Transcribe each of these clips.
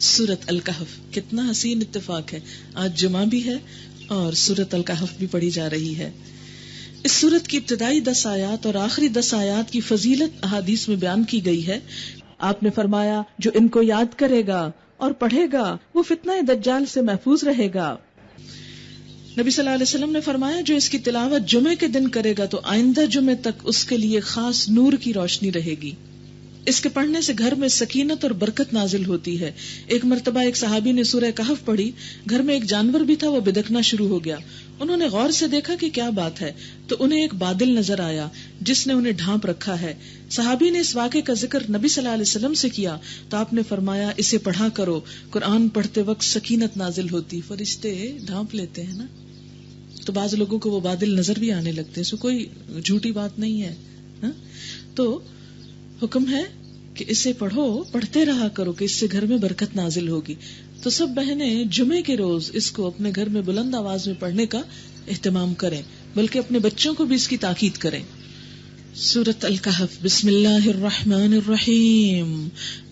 سورۃ الکہف. کتنا حسین اتفاق ہے، آج جمعہ بھی ہے اور سورۃ الکہف بھی پڑھی جا رہی ہے. اس سورت کی ابتدائی 10 آیات اور آخری 10 آیات کی فضیلت احادیث میں بیان کی گئی ہے. آپ نے فرمایا جو ان کو یاد کرے گا اور پڑھے گا وہ فتنہ دجال سے محفوظ رہے گا. نبی صلی اللہ علیہ وسلم نے فرمایا جو اس کی تلاوت جمعے کے دن کرے گا تو آئندہ جمعے تک اس کے لیے خاص نور کی روشنی رہے گی. اس کے پڑھنے سے گھر میں سکینت اور برکت نازل ہوتی ہے. ایک مرتبہ ایک صحابی نے سورہ کہف پڑھی، گھر میں ایک جانور بھی تھا، وہ بدکنا شروع ہو گیا. انہوں نے غور سے دیکھا کہ کیا بات ہے، تو انہیں ایک بادل نظر آیا جس نے انہیں ڈھانپ رکھا ہے. صحابی نے اس واقعے کا ذکر نبی صلی اللہ علیہ وسلم سے کیا تو آپ نے فرمایا اسے پڑھا کرو، قرآن پڑھتے وقت سکینت نازل ہوتی. فرشتے ڈھانپ لیتے ہیں نا، تو بعض لوگوں کو وہ بادل نظر بھی آنے لگتے ہیں، سو کوئی جھوٹی بات نہیں ہے. تو حکم ہے کہ اسے پڑھو، پڑھتے رہا کرو کہ اس سے گھر میں برکت نازل ہوگی. تو سب بہنیں جمعے کے روز اس کو اپنے گھر میں بلند آواز میں پڑھنے کا اہتمام کریں، بلکہ اپنے بچوں کو بھی اس کی تاکید کریں. سورۃ الکہف. بسم اللہ الرحمن الرحیم.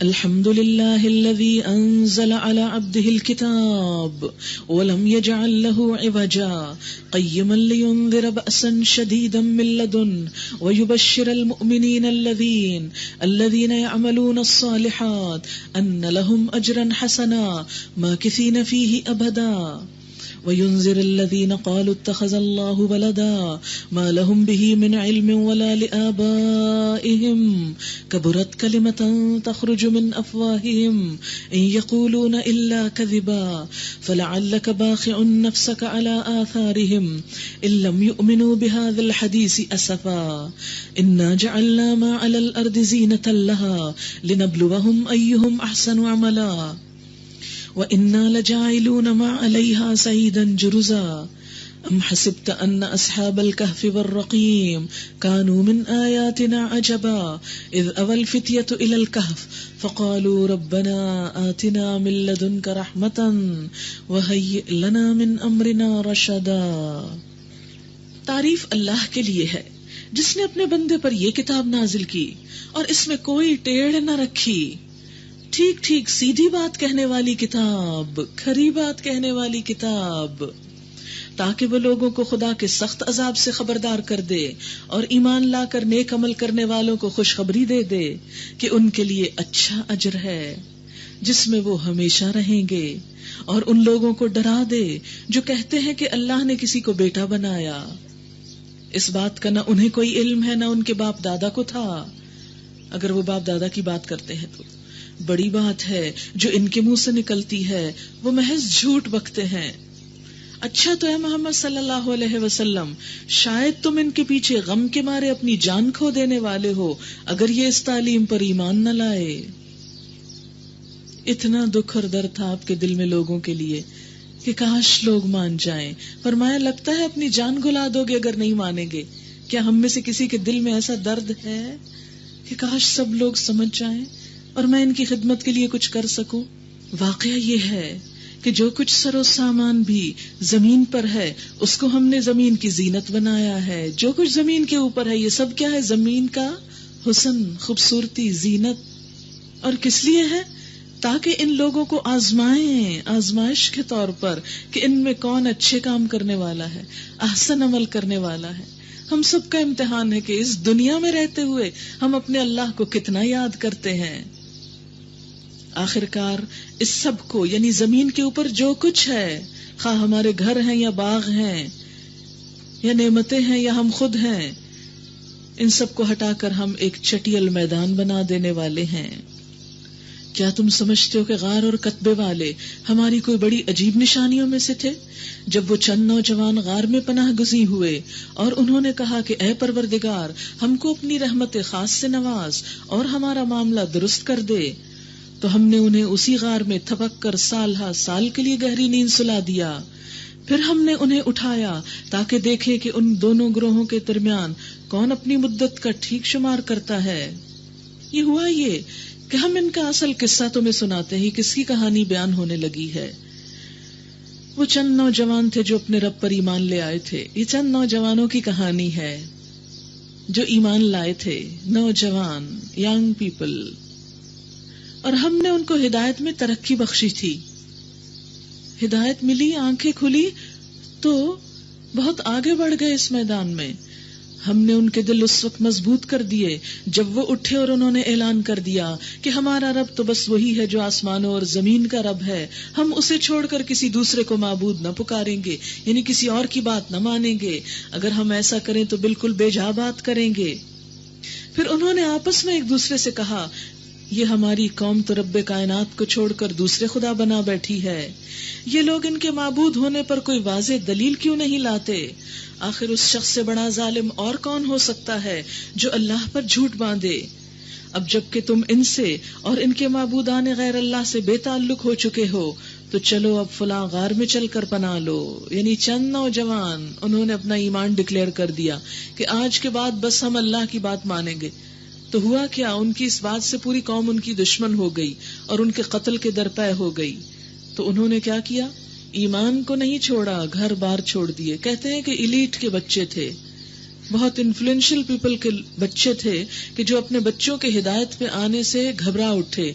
الحمد للہ الذی انزل علی عبدہ الکتاب ولم یجعل لہ عوجا قیما لینذر بأسا شدیدا من لدنہ ویبشر المؤمنین الذین یعملون الصالحات ان لہم اجرا حسنا ماکثین فیہ ابدا وَيُنذِرَ الَّذِينَ قَالُوا اتَّخَذَ اللَّهُ وَلَدًا مَا لَهُم بِهِ مِنْ عِلْمٍ وَلَا لِآبَائِهِمْ كَبُرَتْ كَلِمَةً تَخْرُجُ مِنْ أَفْوَاهِهِمْ إِنْ يَقُولُونَ إِلَّا كَذِبًا فَلَعَلَّكَ بَاخِعٌ نَفْسَكَ عَلَى آثَارِهِمْ إِن لَّمْ يُؤْمِنُوا بِهَذَا الْحَدِيثِ أَسَفًا إِنَّا جَعَلْنَا مَا عَلَى الْأَرْضِ زِينَةً لَّهَا لِنَبْلُوَهُمْ أَيُّهُمْ أَحْسَنُ عَمَلًا وَإِنَّا لَجَاعِلُونَ مَا عَلَيْهَا سَعِيدًا جُرُزًا أَمْ حَسِبْتَ أَنَّ أَصْحَابَ الْكَهْفِ وَالرَّقِيمِ كَانُوا مِنْ آيَاتِنَا عَجَبًا إِذْ أَوَى الْفِتْيَةُ إِلَى الْكَهْفِ فَقَالُوا رَبَّنَا آتِنَا مِن لَّدُنكَ رَحْمَةً وَهَيِّئْ لَنَا مِنْ أَمْرِنَا رَشَدًا. تعریف اللہ کے لیے ہے جس نے اپنے بندے پر یہ کتاب نازل کی اور اس میں کوئی ٹیڑھ نہ رکھی. ٹھیک ٹھیک سیدھی بات کہنے والی کتاب، کھری بات کہنے والی کتاب، تاکہ وہ لوگوں کو خدا کے سخت عذاب سے خبردار کر دے اور ایمان لا کر نیک عمل کرنے والوں کو خوشخبری دے دے کہ ان کے لیے اچھا اجر ہے جس میں وہ ہمیشہ رہیں گے، اور ان لوگوں کو ڈرا دے جو کہتے ہیں کہ اللہ نے کسی کو بیٹا بنایا. اس بات کا نہ انہیں کوئی علم ہے نہ ان کے باپ دادا کو تھا، اگر وہ باپ دادا کی بات کرتے ہیں تو بڑی بات ہے جو ان کے منہ سے نکلتی ہے وہ محض جھوٹ بکتے ہیں. اچھا تو اے محمد صلی اللہ علیہ وسلم، شاید تم ان کے پیچھے غم کے مارے اپنی جان کھو دینے والے ہو اگر یہ اس تعلیم پر ایمان نہ لائے. اتنا دکھ اور درد تھا آپ کے دل میں لوگوں کے لیے کہ کاش لوگ مان جائیں. فرمایا لگتا ہے اپنی جان گلا دو گے اگر نہیں مانیں گے. کیا ہم میں سے کسی کے دل میں ایسا درد ہے کہ کاش سب لوگ سمجھ جائیں اور میں ان کی خدمت کے لیے کچھ کر سکوں؟ واقعہ یہ ہے کہ جو کچھ سر و سامان بھی زمین پر ہے اس کو ہم نے زمین کی زینت بنایا ہے. جو کچھ زمین کے اوپر ہے یہ سب کیا ہے؟ زمین کا حسن، خوبصورتی، زینت. اور کس لیے ہے؟ تاکہ ان لوگوں کو آزمائیں، آزمائش کے طور پر کہ ان میں کون اچھے کام کرنے والا ہے، احسن عمل کرنے والا ہے. ہم سب کا امتحان ہے کہ اس دنیا میں رہتے ہوئے ہم اپنے اللہ کو کتنا یاد کرتے ہیں. آخرکار اس سب کو یعنی زمین کے اوپر جو کچھ ہے، خواہ ہمارے گھر ہیں یا باغ ہیں یا نعمتیں ہیں یا ہم خود ہیں، ان سب کو ہٹا کر ہم ایک چٹیل میدان بنا دینے والے ہیں. کیا تم سمجھتے ہو کہ غار اور کتبے والے ہماری کوئی بڑی عجیب نشانیوں میں سے تھے؟ جب وہ چند نوجوان غار میں پناہ گزین ہوئے اور انہوں نے کہا کہ اے پروردگار ہم کو اپنی رحمت خاص سے نواز اور ہمارا معاملہ درست کر دے، تو ہم نے انہیں اسی غار میں تھپک کر سال ہا سال کے لیے گہری نیند سلا دیا. پھر ہم نے انہیں اٹھایا تاکہ دیکھے کہ ان دونوں گروہوں کے درمیان کون اپنی مدت کا ٹھیک شمار کرتا ہے. یہ ہوا یہ کہ ہم ان کا اصل قصہ تمہیں سناتے ہی کس کی کہانی بیان ہونے لگی ہے. وہ چند نوجوان تھے جو اپنے رب پر ایمان لے آئے تھے. یہ چند نوجوانوں کی کہانی ہے جو ایمان لائے تھے. نوجوان، ینگ پیپل. اور ہم نے ان کو ہدایت میں ترقی بخشی تھی. ہدایت ملی، آنکھیں کھلی تو بہت آگے بڑھ گئے اس میدان میں. ہم نے ان کے دل اس وقت مضبوط کر دیے جب وہ اٹھے اور انہوں نے اعلان کر دیا کہ ہمارا رب تو بس وہی ہے جو آسمانوں اور زمین کا رب ہے، ہم اسے چھوڑ کر کسی دوسرے کو معبود نہ پکاریں گے، یعنی کسی اور کی بات نہ مانیں گے. اگر ہم ایسا کریں تو بالکل بے جا بات کریں گے. پھر انہوں نے آپس میں ایک دوسرے سے کہا، یہ ہماری قوم تو رب کائنات کو چھوڑ کر دوسرے خدا بنا بیٹھی ہے. یہ لوگ ان کے معبود ہونے پر کوئی واضح دلیل کیوں نہیں لاتے؟ آخر اس شخص سے بڑا ظالم اور کون ہو سکتا ہے جو اللہ پر جھوٹ باندھے؟ اب جب کہ تم ان سے اور ان کے معبودان غیر اللہ سے بے تعلق ہو چکے ہو تو چلو اب فلاں غار میں چل کر پناہ لو. یعنی چند نوجوان انہوں نے اپنا ایمان ڈکلیئر کر دیا کہ آج کے بعد بس ہم اللہ کی بات مانیں گے. تو ہوا کیا، ان کی اس بات سے پوری قوم ان کی دشمن ہو گئی اور ان کے قتل کے درپے ہو گئی. تو انہوں نے کیا کیا؟ ایمان کو نہیں چھوڑا، گھر بار چھوڑ دیے. کہتے ہیں کہ ایلیٹ کے بچے تھے، بہت انفلوئنشل پیپل کے بچے تھے کہ جو اپنے بچوں کے ہدایت پہ آنے سے گھبرا اٹھے.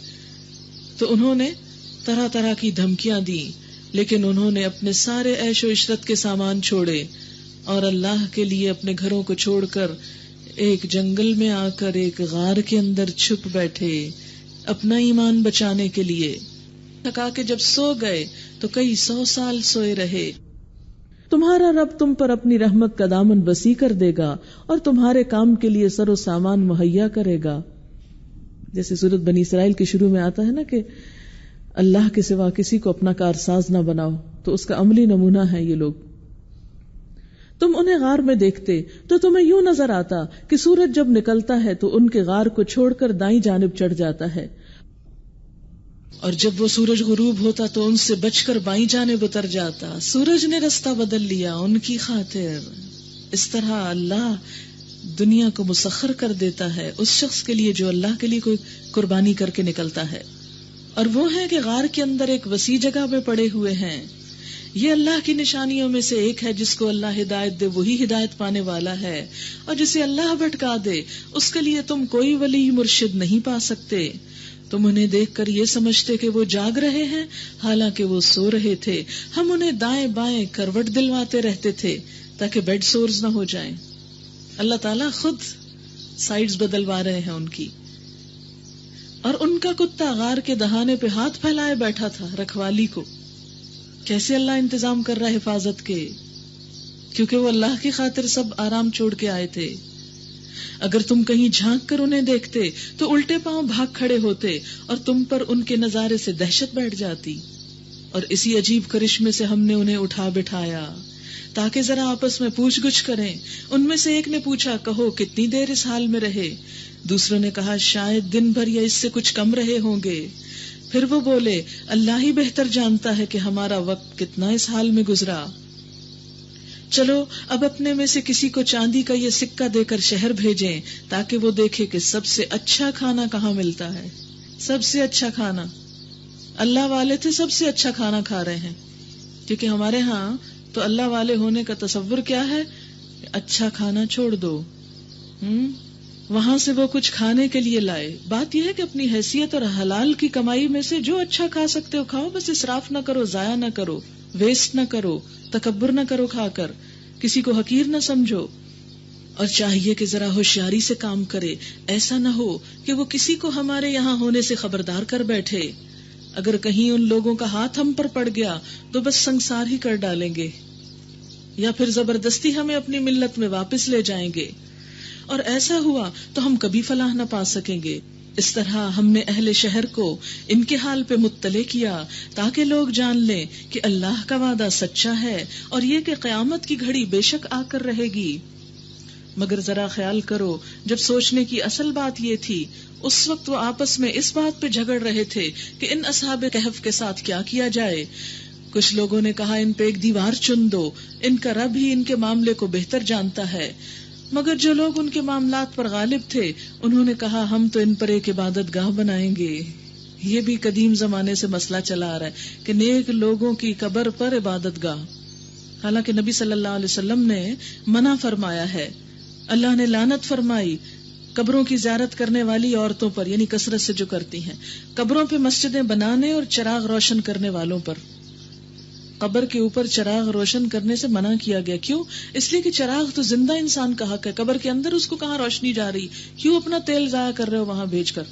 تو انہوں نے طرح طرح کی دھمکیاں دی، لیکن انہوں نے اپنے سارے عیش و عشرت کے سامان چھوڑے اور اللہ کے لیے اپنے گھروں کو چھوڑ کر ایک جنگل میں آ کر ایک غار کے اندر چھپ بیٹھے اپنا ایمان بچانے کے لیے. تھکا کے جب سو گئے تو کئی 100 سال سوئے رہے. تمہارا رب تم پر اپنی رحمت کا دامن وسیع کر دے گا اور تمہارے کام کے لیے سر و سامان مہیا کرے گا. جیسے سورۃ بنی اسرائیل کے شروع میں آتا ہے نا کہ اللہ کے سوا کسی کو اپنا کارساز نہ بناؤ، تو اس کا عملی نمونہ ہے یہ لوگ. تم انہیں غار میں دیکھتے تو تمہیں یوں نظر آتا کہ سورج جب نکلتا ہے تو ان کے غار کو چھوڑ کر دائیں جانب چڑھ جاتا ہے، اور جب وہ سورج غروب ہوتا تو ان سے بچ کر بائیں جانب اتر جاتا. سورج نے رستہ بدل لیا ان کی خاطر. اس طرح اللہ دنیا کو مسخر کر دیتا ہے اس شخص کے لیے جو اللہ کے لیے کوئی قربانی کر کے نکلتا ہے. اور وہ ہے کہ غار کے اندر ایک وسیع جگہ میں پڑے ہوئے ہیں. یہ اللہ کی نشانیوں میں سے ایک ہے. جس کو اللہ ہدایت دے وہی ہدایت پانے والا ہے، اور جسے اللہ بھٹکا دے اس کے لیے تم کوئی ولی مرشد نہیں پا سکتے. تم انہیں دیکھ کر یہ سمجھتے کہ وہ جاگ رہے ہیں، حالانکہ وہ سو رہے تھے. ہم انہیں دائیں بائیں کروٹ دلواتے رہتے تھے تاکہ بیڈ سورز نہ ہو جائیں. اللہ تعالیٰ خود سائیڈز بدلوا رہے ہیں ان کی. اور ان کا کتا غار کے دہانے پہ ہاتھ پھیلائے بیٹھا تھا رکھوالی کو. کیسے اللہ انتظام کر رہا ہے حفاظت کے، کیونکہ وہ اللہ کی خاطر سب آرام چھوڑ کے آئے تھے. اگر تم کہیں جھانک کر انہیں دیکھتے تو الٹے پاؤں بھاگ کھڑے ہوتے اور تم پر ان کے نظارے سے دہشت بیٹھ جاتی. اور اسی عجیب کرشمے سے ہم نے انہیں اٹھا بٹھایا تاکہ ذرا آپس میں پوچھ گچھ کریں. ان میں سے ایک نے پوچھا، کہو کتنی دیر اس حال میں رہے؟ دوسروں نے کہا، شاید دن بھر یا اس سے کچھ کم رہے ہوں گے. پھر وہ بولے، اللہ ہی بہتر جانتا ہے کہ ہمارا وقت کتنا اس حال میں گزرا. چلو اب اپنے میں سے کسی کو چاندی کا یہ سکہ دے کر شہر بھیجیں تاکہ وہ دیکھے کہ سب سے اچھا کھانا کہاں ملتا ہے. سب سے اچھا کھانا، اللہ والے تھے سب سے اچھا کھانا کھا رہے ہیں. کیونکہ ہمارے ہاں تو اللہ والے ہونے کا تصور کیا ہے؟ اچھا کھانا چھوڑ دو، وہاں سے وہ کچھ کھانے کے لیے لائے. بات یہ ہے کہ اپنی حیثیت اور حلال کی کمائی میں سے جو اچھا کھا سکتے ہو کھاؤ، بس اسراف نہ کرو، ضائع نہ کرو، ویسٹ نہ کرو، تکبر نہ کرو، کھا کر کسی کو حقیر نہ سمجھو. اور چاہیے کہ ذرا ہوشیاری سے کام کرے، ایسا نہ ہو کہ وہ کسی کو ہمارے یہاں ہونے سے خبردار کر بیٹھے. اگر کہیں ان لوگوں کا ہاتھ ہم پر پڑ گیا تو بس سنسار ہی کر ڈالیں گے، یا پھر زبردستی ہمیں اپنی ملت میں واپس لے جائیں گے، اور ایسا ہوا تو ہم کبھی فلاح نہ پا سکیں گے. اس طرح ہم نے اہل شہر کو ان کے حال پہ مطلع کیا تاکہ لوگ جان لیں کہ اللہ کا وعدہ سچا ہے اور یہ کہ قیامت کی گھڑی بے شک آ کر رہے گی. مگر ذرا خیال کرو، جب سوچنے کی اصل بات یہ تھی اس وقت وہ آپس میں اس بات پہ جھگڑ رہے تھے کہ ان اصحاب کہف کے ساتھ کیا کیا جائے. کچھ لوگوں نے کہا ان پہ ایک دیوار چن دو، ان کا رب ہی ان کے معاملے کو بہتر جانتا ہے. مگر جو لوگ ان کے معاملات پر غالب تھے انہوں نے کہا ہم تو ان پر ایک عبادت گاہ بنائیں گے. یہ بھی قدیم زمانے سے مسئلہ چلا آ رہا ہے کہ نیک لوگوں کی قبر پر عبادت گاہ. حالانکہ نبی صلی اللہ علیہ وسلم نے منع فرمایا ہے، اللہ نے لعنت فرمائی قبروں کی زیارت کرنے والی عورتوں پر، یعنی کثرت سے جو کرتی ہیں، قبروں پہ مسجدیں بنانے اور چراغ روشن کرنے والوں پر۔ قبر کے اوپر چراغ روشن کرنے سے منع کیا گیا، کیوں؟ اس لیے کہ چراغ تو زندہ انسان کا حق ہے، قبر کے اندر اس کو کہاں روشنی جا رہی، کیوں اپنا تیل ضائع کر رہے ہو وہاں بھیج کر،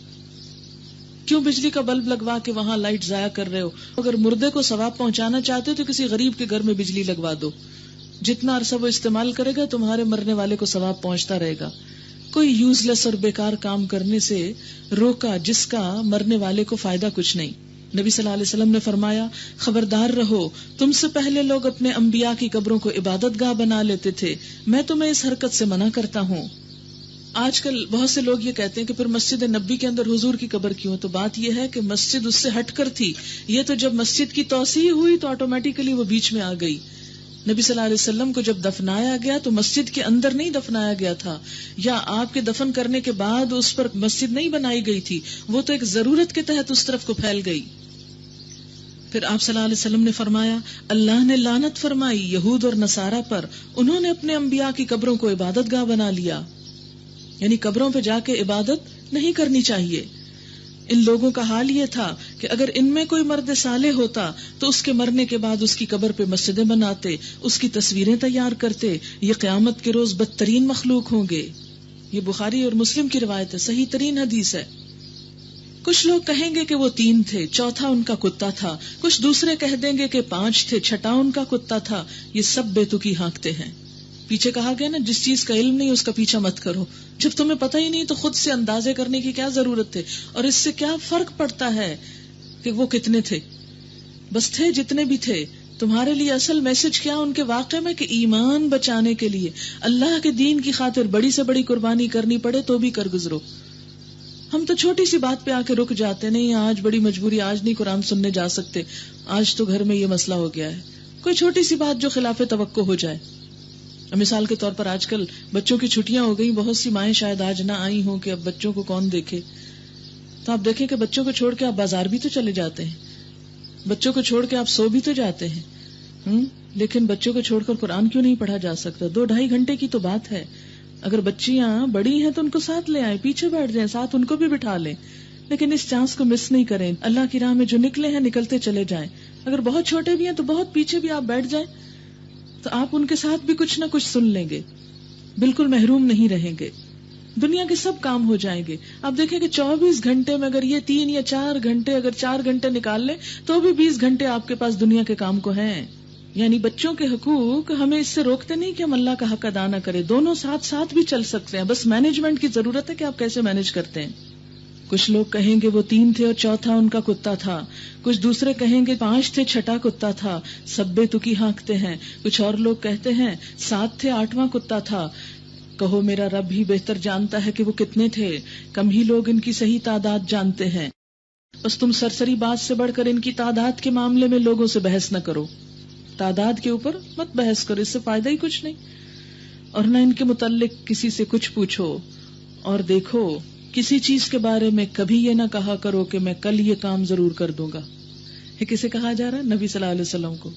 کیوں بجلی کا بلب لگوا کے وہاں لائٹ ضائع کر رہے ہو؟ اگر مردے کو ثواب پہنچانا چاہتے ہو تو کسی غریب کے گھر میں بجلی لگوا دو، جتنا عرصہ وہ استعمال کرے گا تمہارے مرنے والے کو ثواب پہنچتا رہے گا۔ کوئی یوز لیس اور بیکار کام کرنے سے روکا جس کا مرنے والے کو فائدہ کچھ نہیں۔ نبی صلی اللہ علیہ وسلم نے فرمایا، خبردار رہو، تم سے پہلے لوگ اپنے انبیاء کی قبروں کو عبادت گاہ بنا لیتے تھے، میں تمہیں اس حرکت سے منع کرتا ہوں۔ آج کل بہت سے لوگ یہ کہتے ہیں کہ پھر مسجد نبی کے اندر حضور کی قبر کیوں؟ تو بات یہ ہے کہ مسجد اس سے ہٹ کر تھی، یہ تو جب مسجد کی توسیع ہوئی تو آٹومیٹیکلی وہ بیچ میں آ گئی۔ نبی صلی اللہ علیہ وسلم کو جب دفنایا گیا تو مسجد کے اندر نہیں دفنایا گیا تھا، یا آپ کے دفن کرنے کے بعد اس پر مسجد نہیں بنائی گئی تھی، وہ تو ایک ضرورت کے تحت اس طرف کو پھیل گئی۔ پھر آپ صلی اللہ علیہ وسلم نے فرمایا، اللہ نے لعنت فرمائی یہود اور نصارہ پر، انہوں نے اپنے انبیاء کی قبروں کو عبادت گاہ بنا لیا، یعنی قبروں پہ جا کے عبادت نہیں کرنی چاہیے۔ ان لوگوں کا حال یہ تھا کہ اگر ان میں کوئی مرد صالح ہوتا تو اس کے مرنے کے بعد اس کی قبر پہ مسجدیں بناتے، اس کی تصویریں تیار کرتے، یہ قیامت کے روز بدترین مخلوق ہوں گے۔ یہ بخاری اور مسلم کی روایت ہے، صحیح ترین حدیث ہے۔ کچھ لوگ کہیں گے کہ وہ 3 تھے، چوتھا ان کا کتا تھا، کچھ دوسرے کہہ دیں گے کہ 5 تھے، چھٹا ان کا کتا تھا۔ یہ سب بے تکی ہانکتے ہیں۔ پیچھے کہا گیا نا، جس چیز کا علم نہیں اس کا پیچھا مت کرو۔ جب تمہیں پتہ ہی نہیں تو خود سے اندازے کرنے کی کیا ضرورت تھے؟ اور اس سے کیا فرق پڑتا ہے کہ وہ کتنے تھے؟ بس تھے جتنے بھی تھے۔ تمہارے لیے اصل میسج کیا ان کے واقعے میں؟ کہ ایمان بچانے کے لیے اللہ کے دین کی خاطر بڑی سے بڑی قربانی کرنی پڑے تو بھی کر گزرو۔ ہم تو چھوٹی سی بات پہ آ کے رک جاتے، نہیں آج بڑی مجبوری، آج نہیں قرآن سننے جا سکتے، آج تو گھر میں یہ مسئلہ ہو گیا ہے۔ کوئی چھوٹی سی بات جو خلاف توقع ہو جائے، مثال کے طور پر آج کل بچوں کی چھٹیاں ہو گئی، بہت سی مائیں شاید آج نہ آئی ہوں کہ اب بچوں کو کون دیکھے، تو آپ دیکھیں کہ بچوں کو چھوڑ کے آپ بازار بھی تو چلے جاتے ہیں، بچوں کو چھوڑ کے آپ سو بھی تو جاتے ہیں، لیکن بچوں کو چھوڑ کر قرآن کیوں نہیں پڑھا جا سکتا؟ 2-2.5 گھنٹے کی تو بات ہے۔ اگر بچیاں بڑی ہیں تو ان کو ساتھ لے آئیں، پیچھے بیٹھ جائیں، ساتھ ان کو بھی بٹھا لیں، لیکن اس چانس کو مس نہیں کریں۔ اللہ کی راہ میں جو نکلے ہیں نکلتے چلے جائیں۔ اگر بہت چھوٹے بھی ہیں تو بہت پیچھے بھی آپ بیٹھ جائیں، تو آپ ان کے ساتھ بھی کچھ نہ کچھ سن لیں گے، بالکل محروم نہیں رہیں گے۔ دنیا کے سب کام ہو جائیں گے۔ آپ دیکھیں کہ 24 گھنٹے میں اگر یہ 3 یا 4 گھنٹے، اگر 4 گھنٹے نکال لیں تو بھی 20 گھنٹے آپ کے پاس دنیا کے کام کو ہیں۔ یعنی بچوں کے حقوق ہمیں اس سے روکتے نہیں کہ ہم اللہ کا حق ادا نہ کریں، دونوں ساتھ ساتھ بھی چل سکتے ہیں، بس مینجمنٹ کی ضرورت ہے کہ آپ کیسے مینج کرتے ہیں۔ کچھ لوگ کہیں گے وہ 3 تھے اور چوتھا ان کا کتا تھا، کچھ دوسرے کہیں گے 5 تھے، چھٹا کتا تھا، سب بے تکی ہانکتے ہیں۔ کچھ اور لوگ کہتے ہیں 7 تھے، 8واں کتا تھا۔ کہو میرا رب ہی بہتر جانتا ہے کہ وہ کتنے تھے، کم ہی لوگ ان کی صحیح تعداد جانتے ہیں۔ بس تم سرسری بات سے بڑھ کر ان کی تعداد کے معاملے میں لوگوں سے بحث نہ کرو، تعداد کے اوپر مت بحث کرو، اس سے فائدہ ہی کچھ نہیں، اور نہ ان کے متعلق کسی سے کچھ پوچھو۔ اور دیکھو، کسی چیز کے بارے میں کبھی یہ نہ کہا کرو کہ میں کل یہ کام ضرور کر دوں گا۔ یہ کسے کہا جا رہا ہے؟ نبی صلی اللہ علیہ وسلم کو۔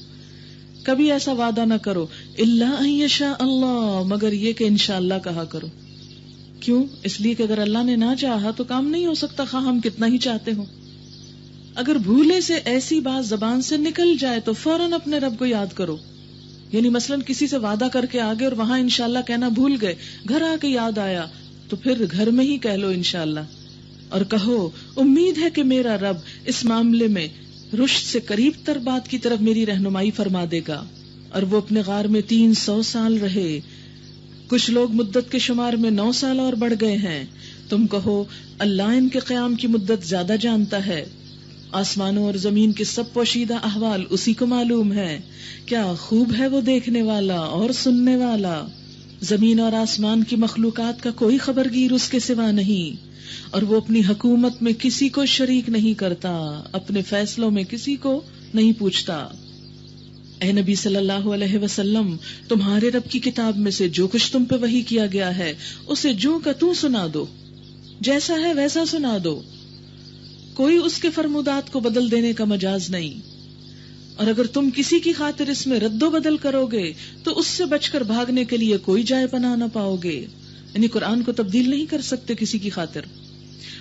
کبھی ایسا وعدہ نہ کرو، الا ان یشاء اللہ، مگر یہ کہ انشاءاللہ کہا کرو۔ کیوں؟ اس لیے کہ اگر اللہ نے نہ چاہا تو کام نہیں ہو سکتا، خواہ ہم کتنا ہی چاہتے ہوں۔ اگر بھولے سے ایسی بات زبان سے نکل جائے تو فوراً اپنے رب کو یاد کرو۔ یعنی مثلاً کسی سے وعدہ کر کے آگے اور وہاں انشاءاللہ کہنا بھول گئے، گھر آ کے یاد آیا تو پھر گھر میں ہی کہہ لو انشاءاللہ، اور کہو امید ہے کہ میرا رب اس معاملے میں رشد سے قریب تر بات کی طرف میری رہنمائی فرما دے گا۔ اور وہ اپنے غار میں 300 سال رہے، کچھ لوگ مدت کے شمار میں 9 سال اور بڑھ گئے ہیں۔ تم کہو اللہ ان کے قیام کی مدت زیادہ جانتا ہے، آسمانوں اور زمین کے سب پوشیدہ احوال اسی کو معلوم ہے، کیا خوب ہے وہ دیکھنے والا اور سننے والا۔ زمین اور آسمان کی مخلوقات کا کوئی خبرگیر اس کے سوا نہیں، اور وہ اپنی حکومت میں کسی کو شریک نہیں کرتا، اپنے فیصلوں میں کسی کو نہیں پوچھتا۔ اے نبی صلی اللہ علیہ وسلم، تمہارے رب کی کتاب میں سے جو کچھ تم پہ وحی کیا گیا ہے اسے جو کا تو سنا دو، جیسا ہے ویسا سنا دو، کوئی اس کے فرمودات کو بدل دینے کا مجاز نہیں۔ اور اگر تم کسی کی خاطر اس میں رد و بدل کرو گے تو اس سے بچ کر بھاگنے کے لیے کوئی جائے پناہ نہ پاؤ گے۔ یعنی قرآن کو تبدیل نہیں کر سکتے کسی کی خاطر.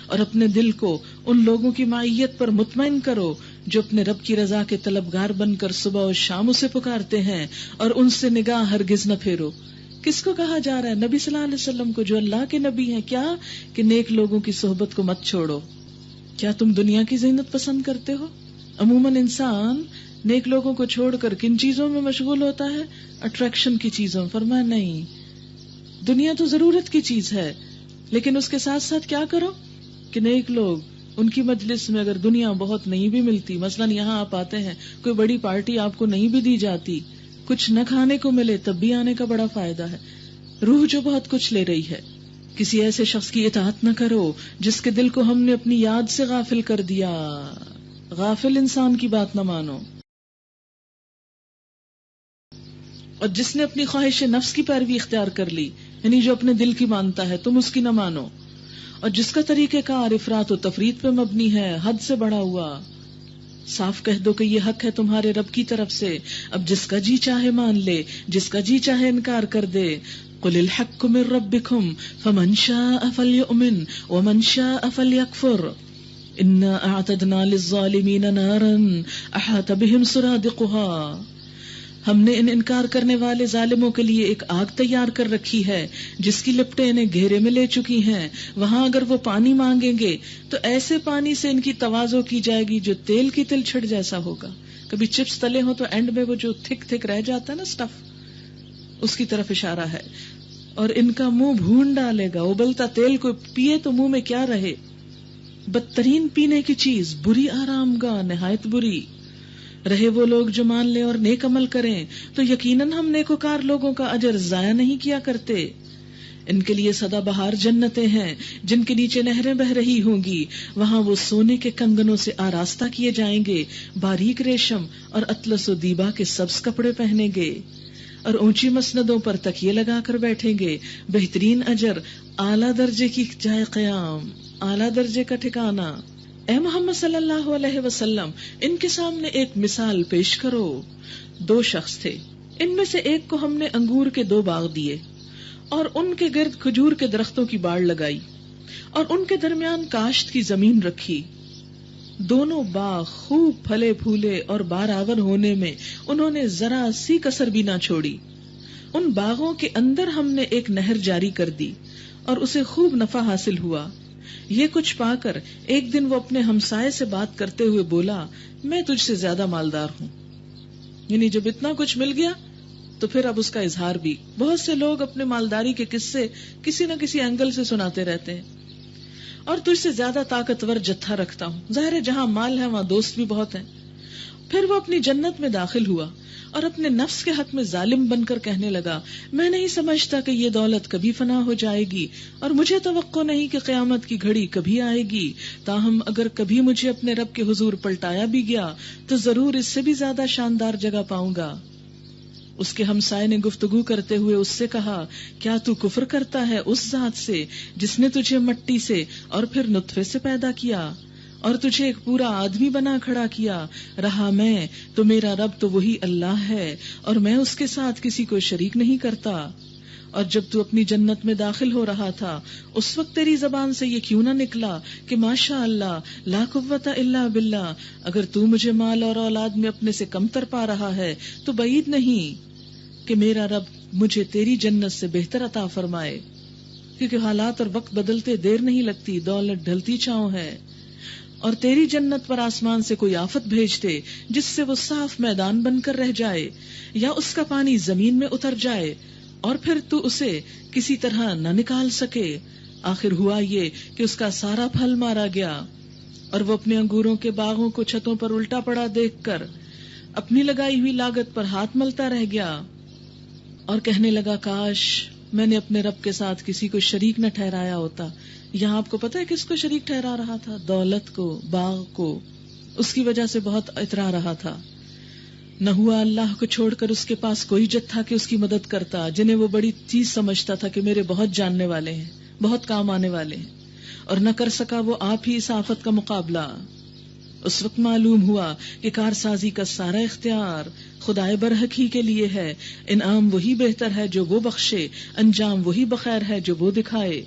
اور اپنے دل کو ان لوگوں کی معیت پر مطمئن کرو جو اپنے رب کی رضا کے طلبگار بن کر صبح و شام اسے پکارتے ہیں اور ان سے نگاہ ہرگز نہ پھیرو. کس کو کہا جا رہا ہے؟ نبی صلی اللہ علیہ وسلم کو جو اللہ کے نبی ہیں. کیا کہ نیک لوگوں کی صحبت کو مت چھوڑو. کیا تم دنیا کی زینت پسند کرتے ہو؟ عموماً انسان نیک لوگوں کو چھوڑ کر کن چیزوں میں مشغول ہوتا ہے؟ اٹریکشن کی چیزوں. فرمایا نہیں، دنیا تو ضرورت کی چیز ہے، لیکن اس کے ساتھ ساتھ کیا کرو کہ نیک لوگ ان کی مجلس میں اگر دنیا بہت نہیں بھی ملتی، مثلاً یہاں آپ آتے ہیں، کوئی بڑی پارٹی آپ کو نہیں بھی دی جاتی، کچھ نہ کھانے کو ملے، تب بھی آنے کا بڑا فائدہ ہے. روح جو بہت کچھ لے رہی ہے. کسی ایسے شخص کی اطاعت نہ کرو جس کے دل کو ہم نے اپنی یاد سے غافل کر دیا. غافل انسان کی بات نہ مانو. اور جس نے اپنی خواہش نفس کی پیروی اختیار کر لی، یعنی جو اپنے دل کی مانتا ہے، تم اس کی نہ مانو. اور جس کا طریقہ کار افراط و تفریط پہ مبنی ہے، حد سے بڑا ہوا، صاف کہہ دو کہ یہ حق ہے تمہارے رب کی طرف سے. اب جس کا جی چاہے مان لے، جس کا جی چاہے انکار کر دے. قل الحق من ربکم فمن شاء فلیؤمن ومن شاء فلیکفر انا اعتدنا للظالمین نارا احاط بهم سرادقها. ہم نے ان انکار کرنے والے ظالموں کے لیے ایک آگ تیار کر رکھی ہے جس کی لپٹیں انہیں گھیرے میں لے چکی ہیں. وہاں اگر وہ پانی مانگیں گے تو ایسے پانی سے ان کی تواضع کی جائے گی جو تیل کی تل چھڑ جیسا ہوگا. کبھی چپس تلے ہو تو اینڈ میں وہ جو تھک تھک رہ جاتا ہے نا سٹف، اس کی طرف اشارہ ہے. اور ان کا منہ بھون ڈالے گا. ابلتا تیل کو پیے تو منہ میں کیا رہے. بدترین پینے کی چیز، بری آرام گاہ، نہایت بری. رہے وہ لوگ جو مان لیں اور نیک عمل کریں تو یقیناً ہم نیکوکار لوگوں کا اجر ضائع نہیں کیا کرتے. ان کے لیے سدا بہار جنتیں ہیں جن کے نیچے نہریں بہ رہی ہوں گی. وہاں وہ سونے کے کنگنوں سے آراستہ کیے جائیں گے، باریک ریشم اور اطلس و دیبا کے سبز کپڑے پہنیں گے اور اونچی مسندوں پر تکیے لگا کر بیٹھیں گے. بہترین اجر، اعلیٰ درجے کی جائے قیام، اعلیٰ درجے کا ٹھکانہ. اے محمد صلی اللہ علیہ وسلم، ان کے سامنے ایک مثال پیش کرو. 2 شخص تھے، ان میں سے ایک کو ہم نے انگور کے 2 باغ دیے اور ان کے گرد کھجور کے درختوں کی باڑ لگائی اور ان کے درمیان کاشت کی زمین رکھی. دونوں باغ خوب پھلے پھولے اور بارآور ہونے میں انہوں نے ذرا سی کسر بھی نہ چھوڑی. ان باغوں کے اندر ہم نے ایک نہر جاری کر دی اور اسے خوب نفع حاصل ہوا. یہ کچھ پا کر ایک دن وہ اپنے ہمسائے سے بات کرتے ہوئے بولا، میں تجھ سے زیادہ مالدار ہوں. یعنی جب اتنا کچھ مل گیا تو پھر اب اس کا اظہار بھی. بہت سے لوگ اپنے مالداری کے قصے کسی نہ کسی اینگل سے سناتے رہتے ہیں. اور تجھ سے زیادہ طاقتور جتھا رکھتا ہوں. ظاہر ہے جہاں مال ہے وہاں دوست بھی بہت ہیں. پھر وہ اپنی جنت میں داخل ہوا اور اپنے نفس کے حق میں ظالم بن کر کہنے لگا، میں نہیں سمجھتا کہ یہ دولت کبھی فنا ہو جائے گی اور مجھے توقع نہیں کہ قیامت کی گھڑی کبھی آئے گی. تاہم اگر کبھی مجھے اپنے رب کے حضور پلٹایا بھی گیا تو ضرور اس سے بھی زیادہ شاندار جگہ پاؤں گا. اس کے ہمسائے نے گفتگو کرتے ہوئے اس سے کہا، کیا تو کفر کرتا ہے اس ذات سے جس نے تجھے مٹی سے اور پھر نطفے سے پیدا کیا اور تجھے ایک پورا آدمی بنا کھڑا کیا؟ رہا میں تو میرا رب تو وہی اللہ ہے اور میں اس کے ساتھ کسی کو شریک نہیں کرتا. اور جب تو اپنی جنت میں داخل ہو رہا تھا اس وقت تیری زبان سے یہ کیوں نہ نکلا کہ ماشاء اللہ لا قوت الا باللہ؟ اگر تو مجھے مال اور اولاد میں اپنے سے کمتر پا رہا ہے تو بعید نہیں کہ میرا رب مجھے تیری جنت سے بہتر عطا فرمائے. کیونکہ حالات اور وقت بدلتے دیر نہیں لگتی، دولت ڈھلتی چھاؤں ہے. اور تیری جنت پر آسمان سے کوئی آفت بھیج دے جس سے وہ صاف میدان بن کر رہ جائے یا اس کا پانی زمین میں اتر جائے اور پھر تو اسے کسی طرح نہ نکال سکے. آخر ہوا یہ کہ اس کا سارا پھل مارا گیا اور وہ اپنے انگوروں کے باغوں کو چھتوں پر الٹا پڑا دیکھ کر اپنی لگائی ہوئی لاگت پر ہاتھ ملتا رہ گیا اور کہنے لگا، کاش میں نے اپنے رب کے ساتھ کسی کو شریک نہ ٹھہرایا ہوتا. یہاں آپ کو پتا ہے کس کو شریک ٹھہرا رہا تھا؟ دولت کو، باغ کو. اس کی وجہ سے بہت اترا رہا تھا. نہ ہوا اللہ کو چھوڑ کر اس کے پاس کوئی جتھا کہ اس کی مدد کرتا، جنہیں وہ بڑی چیز سمجھتا تھا کہ میرے بہت جاننے والے ہیں، بہت کام آنے والے ہیں، اور نہ کر سکا وہ آپ ہی اس آفت کا مقابلہ. اس وقت معلوم ہوا کہ کارسازی کا سارا اختیار خدائے برحق ہی کے لیے ہے. انعام وہی بہتر ہے جو وہ بخشے، انجام وہی بخیر ہے جو وہ دکھائے.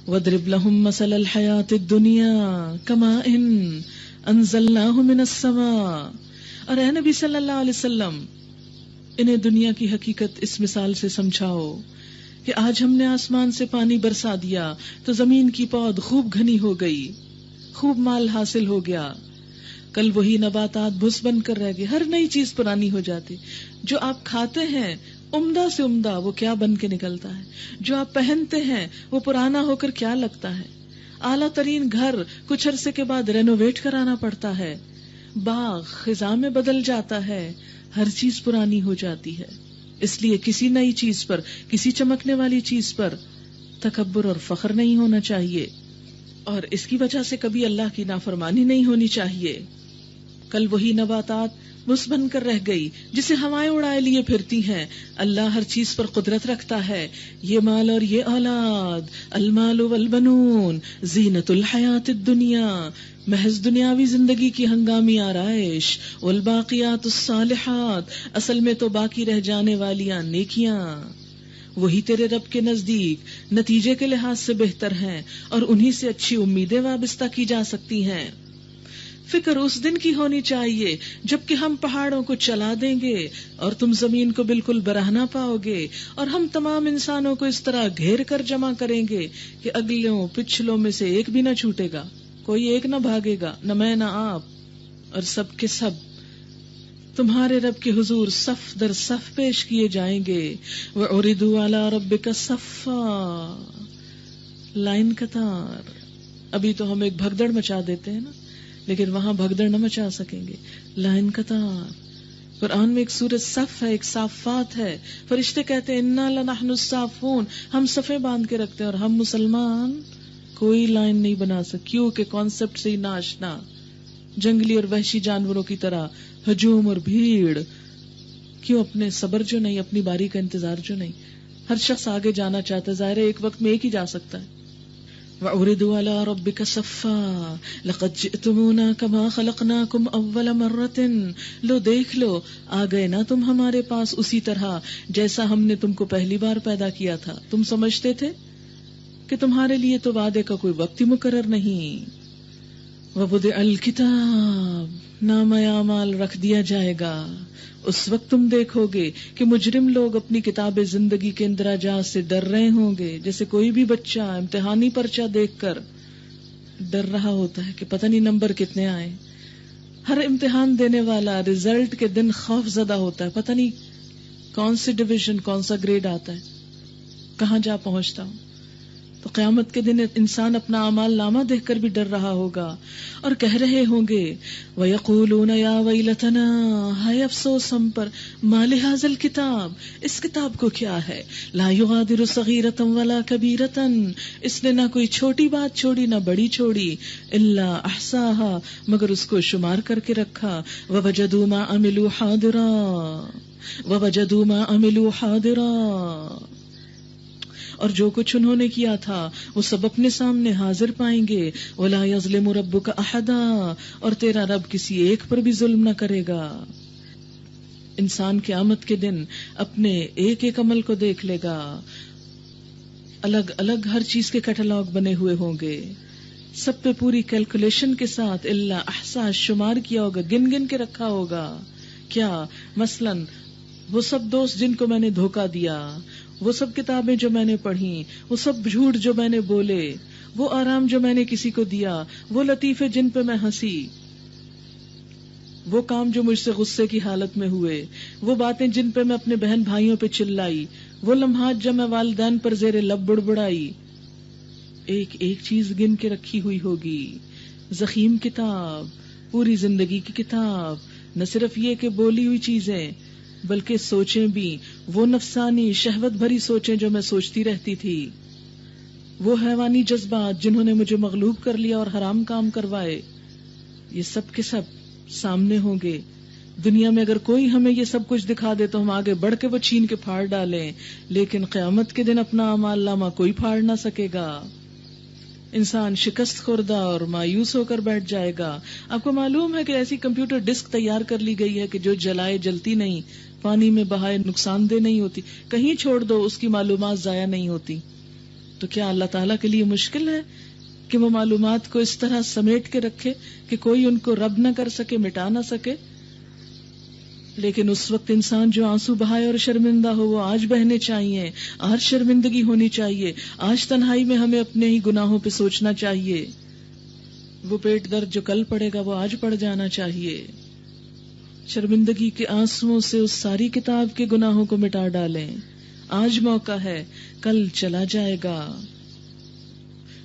وَاضْرِبْ لَهُم مَثَلَ الْحَيَاةِ الدُّنْيَا كَمَاءٍ أَنزَلْنَاهُ مِنَ السَّمَاءِ. اور اے نبی صلی اللہ علیہ وسلم انہیں دنیا کی حقیقت اس مثال سے سمجھاؤ کہ آج ہم نے آسمان سے پانی برسا دیا تو زمین کی پود خوب گھنی ہو گئی، خوب مال حاصل ہو گیا. کل وہی نباتات بھس بن کر رہ گئے، ہر نئی چیز پرانی ہو جاتی. جو آپ کھاتے ہیں عمدہ سے عمدہ وہ کیا بن کے نکلتا ہے، جو آپ پہنتے ہیں وہ پرانا ہو کر کیا لگتا ہے. اعلیٰ ترین گھر کچھ عرصے کے بعد رینوویٹ کرانا پڑتا ہے، باغ خزاں میں بدل جاتا ہے، ہر چیز پرانی ہو جاتی ہے. اس لیے کسی نئی چیز پر، کسی چمکنے والی چیز پر تکبر اور فخر نہیں ہونا چاہیے، اور اس کی وجہ سے کبھی اللہ کی نافرمانی نہیں ہونی چاہیے. کل وہی نباتات بس بن کر رہ گئی جسے ہوائیں اڑائے لیے پھرتی ہیں. اللہ ہر چیز پر قدرت رکھتا ہے. یہ مال اور یہ اولاد، المال والبنون زینت الحیات الدنیا، محض دنیاوی زندگی کی ہنگامی آرائش. والباقیات الصالحات، اصل میں تو باقی رہ جانے والیاں نیکیاں، وہی تیرے رب کے نزدیک نتیجے کے لحاظ سے بہتر ہیں، اور انہی سے اچھی امیدیں وابستہ کی جا سکتی ہیں. فکر اس دن کی ہونی چاہیے جبکہ ہم پہاڑوں کو چلا دیں گے اور تم زمین کو بالکل برہنہ نہ پاؤ گے، اور ہم تمام انسانوں کو اس طرح گھیر کر جمع کریں گے کہ اگلوں پچھلوں میں سے ایک بھی نہ چھوٹے گا، کوئی ایک نہ بھاگے گا، نہ میں نہ آپ، اور سب کے سب تمہارے رب کے حضور صف در صف پیش کیے جائیں گے. وَعُرِضُوا عَلَىٰ رَبِّكَ صَفًّا، لائن قطار. ابھی تو ہم ایک بھگدڑ مچا دیتے ہیں نا، لیکن وہاں بھگدڑ نہ مچا سکیں گے، لائن قطار. قرآن میں ایک سورۃ صف ہے، ایک صافات ہے. فرشتے کہتے ہیں اِنَّا لَنَحْنُ الصَّافُونَ، ہم صفیں باندھ کے رکھتے ہیں، اور ہم مسلمان کوئی لائن نہیں بنا سکتے. کیوں کہ کانسیپٹ سے ہی ناشنا، جنگلی اور وحشی جانوروں کی طرح ہجوم اور بھیڑ. کیوں؟ اپنے صبر جو نہیں، اپنی باری کا انتظار جو نہیں. ہر شخص آگے جانا چاہتا ہے، ظاہر ہے ایک وقت میں ایک ہی جا سکتا ہے. وَعُرِضُوا عَلَىٰ رَبِّكَ صَفًّا لَقَدْ جِئْتُمُونَا كَمَا خَلَقْنَاكُمْ أَوَّلَ مَرَّةٍ. لو دیکھ لو، آ گئے نا تم ہمارے پاس اسی طرح جیسا ہم نے تم کو پہلی بار پیدا کیا تھا. تم سمجھتے تھے کہ تمہارے لیے تو وعدے کا کوئی وقت ہی مقرر نہیں. وَوُضِعَ الْكِتَابُ، نامہ اعمال رکھ دیا جائے گا. اس وقت تم دیکھو گے کہ مجرم لوگ اپنی کتاب زندگی کے اندراجات سے ڈر رہے ہوں گے، جیسے کوئی بھی بچہ امتحانی پرچہ دیکھ کر ڈر رہا ہوتا ہے کہ پتہ نہیں نمبر کتنے آئے. ہر امتحان دینے والا رزلٹ کے دن خوف زدہ ہوتا ہے، پتہ نہیں کون سی ڈویژن، کون سا گریڈ آتا ہے، کہاں جا پہنچتا ہوں. تو قیامت کے دن انسان اپنا اعمال نامہ دیکھ کر بھی ڈر رہا ہوگا اور کہہ رہے ہوں گے وَيَقُولُونَ يَا وَيْلَتَنَا، ہائے افسوس ہم پر، مَا لِهَذَا الْكِتَابِ، اس کتاب کو کیا ہے، لَا يُغَادِرُ صَغِيرَةً وَلَا كَبِيرَةً، اس نے نہ کوئی چھوٹی بات چھوڑی نہ بڑی چھوڑی، إِلَّا أَحْصَاهَا، مگر اس کو شمار کر کے رکھا. وَوَجَدُوا مَا عَمِلُوا حَاضِرًا، وَوَجَدُوا مَا عَمِلُوا حَاضِرًا، اور جو کچھ انہوں نے کیا تھا وہ سب اپنے سامنے حاضر پائیں گے. وَلَا يَظْلِمُ رَبُّكَ أَحَدًا، اور تیرا رب کسی ایک پر بھی ظلم نہ کرے گا. انسان قیامت کے دن اپنے ایک ایک عمل کو دیکھ لے گا. الگ الگ ہر چیز کے کیٹلاگ بنے ہوئے ہوں گے، سب پہ پوری کیلکولیشن کے ساتھ الا احصا، شمار کیا ہوگا، گن گن کے رکھا ہوگا. کیا مثلاً وہ سب دوست جن کو میں نے دھوکہ دیا، وہ سب کتابیں جو میں نے پڑھی، وہ سب جھوٹ جو میں نے بولے، وہ آرام جو میں نے کسی کو دیا، وہ لطیفے جن پہ میں ہنسی، وہ کام جو مجھ سے غصے کی حالت میں ہوئے، وہ باتیں جن پہ میں اپنے بہن بھائیوں پہ چلائی، وہ لمحات جب میں والدین پر زیر لب بڑبڑائی. ایک ایک چیز گن کے رکھی ہوئی ہوگی. ضخیم کتاب، پوری زندگی کی کتاب. نہ صرف یہ کہ بولی ہوئی چیزیں بلکہ سوچیں بھی، وہ نفسانی شہوت بھری سوچیں جو میں سوچتی رہتی تھی، وہ حیوانی جذبات جنہوں نے مجھے مغلوب کر لیا اور حرام کام کروائے، یہ سب کے سب سامنے ہوں گے. دنیا میں اگر کوئی ہمیں یہ سب کچھ دکھا دے تو ہم آگے بڑھ کے وہ چھین کے پھاڑ ڈالیں، لیکن قیامت کے دن اپنا اعمال نامہ کوئی پھاڑ نہ سکے گا. انسان شکست خوردہ اور مایوس ہو کر بیٹھ جائے گا. آپ کو معلوم ہے کہ ایسی کمپیوٹر ڈسک تیار کر لی گئی ہے کہ جو جلائے جلتی نہیں، پانی میں بہائے نقصان دہ نہیں ہوتی، کہیں چھوڑ دو اس کی معلومات ضائع نہیں ہوتی. تو کیا اللہ تعالیٰ کے لیے مشکل ہے کہ وہ معلومات کو اس طرح سمیٹ کے رکھے کہ کوئی ان کو رب نہ کر سکے، مٹا نہ سکے؟ لیکن اس وقت انسان جو آنسو بہائے اور شرمندہ ہو وہ آج بہنے چاہیے، آج شرمندگی ہونی چاہیے، آج تنہائی میں ہمیں اپنے ہی گناہوں پہ سوچنا چاہیے. وہ پیٹ درد جو کل پڑے گا وہ آج پڑ جانا چاہیے. شرمندگی کے آنسوؤں سے اس ساری کتاب کے گناہوں کو مٹا ڈالیں. آج موقع ہے، کل چلا جائے گا.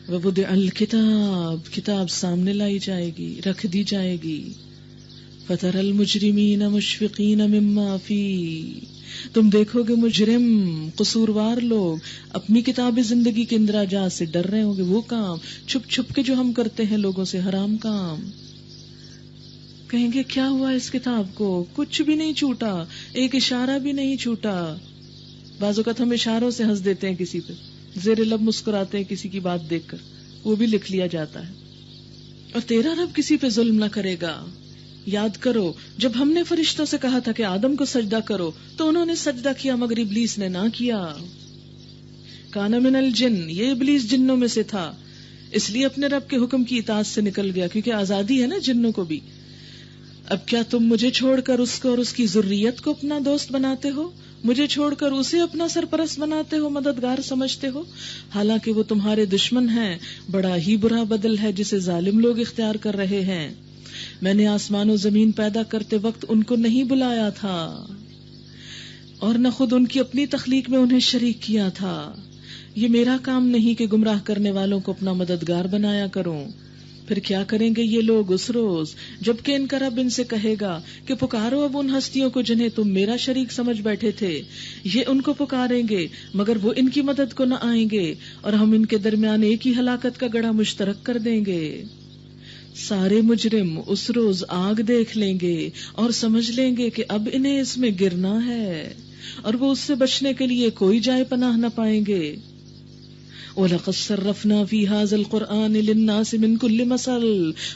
وَوُضِعَ الْكِتَابُ، کتاب سامنے لائی جائے گی، رکھ دی جائے گی. فَتَرَى الْمُجْرِمِينَ مُشْفِقِينَ مِمَّا فِيهِ، تم دیکھو گے مجرم، قصوروار لوگ اپنی کتاب زندگی کے اندراجات سے ڈر رہے ہوں گے. وہ کام چھپ چھپ کے جو ہم کرتے ہیں لوگوں سے، حرام کام. کہیں گے کیا ہوا اس کتاب کو؟ کچھ بھی نہیں چھوٹا، ایک اشارہ بھی نہیں چھوٹا. بعض اوقات ہم اشاروں سے ہنس دیتے ہیں، کسی پہ زیر لب مسکراتے ہیں کسی کی بات دیکھ کر، وہ بھی لکھ لیا جاتا ہے. اور تیرا رب کسی پہ ظلم نہ کرے گا. یاد کرو جب ہم نے فرشتوں سے کہا تھا کہ آدم کو سجدہ کرو تو انہوں نے سجدہ کیا مگر ابلیس نے نہ کیا. کان من الجن، یہ ابلیس جنوں میں سے تھا، اس لیے اپنے رب کے حکم کی اطاعت سے نکل گیا، کیونکہ آزادی ہے نا جنوں کو بھی. اب کیا تم مجھے چھوڑ کر اس کو اور اس کی ذریت کو اپنا دوست بناتے ہو؟ مجھے چھوڑ کر اسے اپنا سرپرست بناتے ہو، مددگار سمجھتے ہو، حالانکہ وہ تمہارے دشمن ہیں. بڑا ہی برا بدل ہے جسے ظالم لوگ اختیار کر رہے ہیں. میں نے آسمان و زمین پیدا کرتے وقت ان کو نہیں بلایا تھا اور نہ خود ان کی اپنی تخلیق میں انہیں شریک کیا تھا. یہ میرا کام نہیں کہ گمراہ کرنے والوں کو اپنا مددگار بنایا کروں. پھر کیا کریں گے یہ لوگ اس روز جبکہ ان کا رب ان سے کہے گا کہ پکارو اب ان ہستیوں کو جنہیں تم میرا شریک سمجھ بیٹھے تھے. یہ ان کو پکاریں گے مگر وہ ان کی مدد کو نہ آئیں گے، اور ہم ان کے درمیان ایک ہی ہلاکت کا گڑھا مشترک کر دیں گے. سارے مجرم اس روز آگ دیکھ لیں گے اور سمجھ لیں گے کہ اب انہیں اس میں گرنا ہے، اور وہ اس سے بچنے کے لیے کوئی جائے پناہ نہ پائیں گے. وَلَقَدْ صَرَّفْنَا فِي هَذَا الْقُرْآنِ لِلنَّاسِ مِنْ كُلِّ مَثَلٍ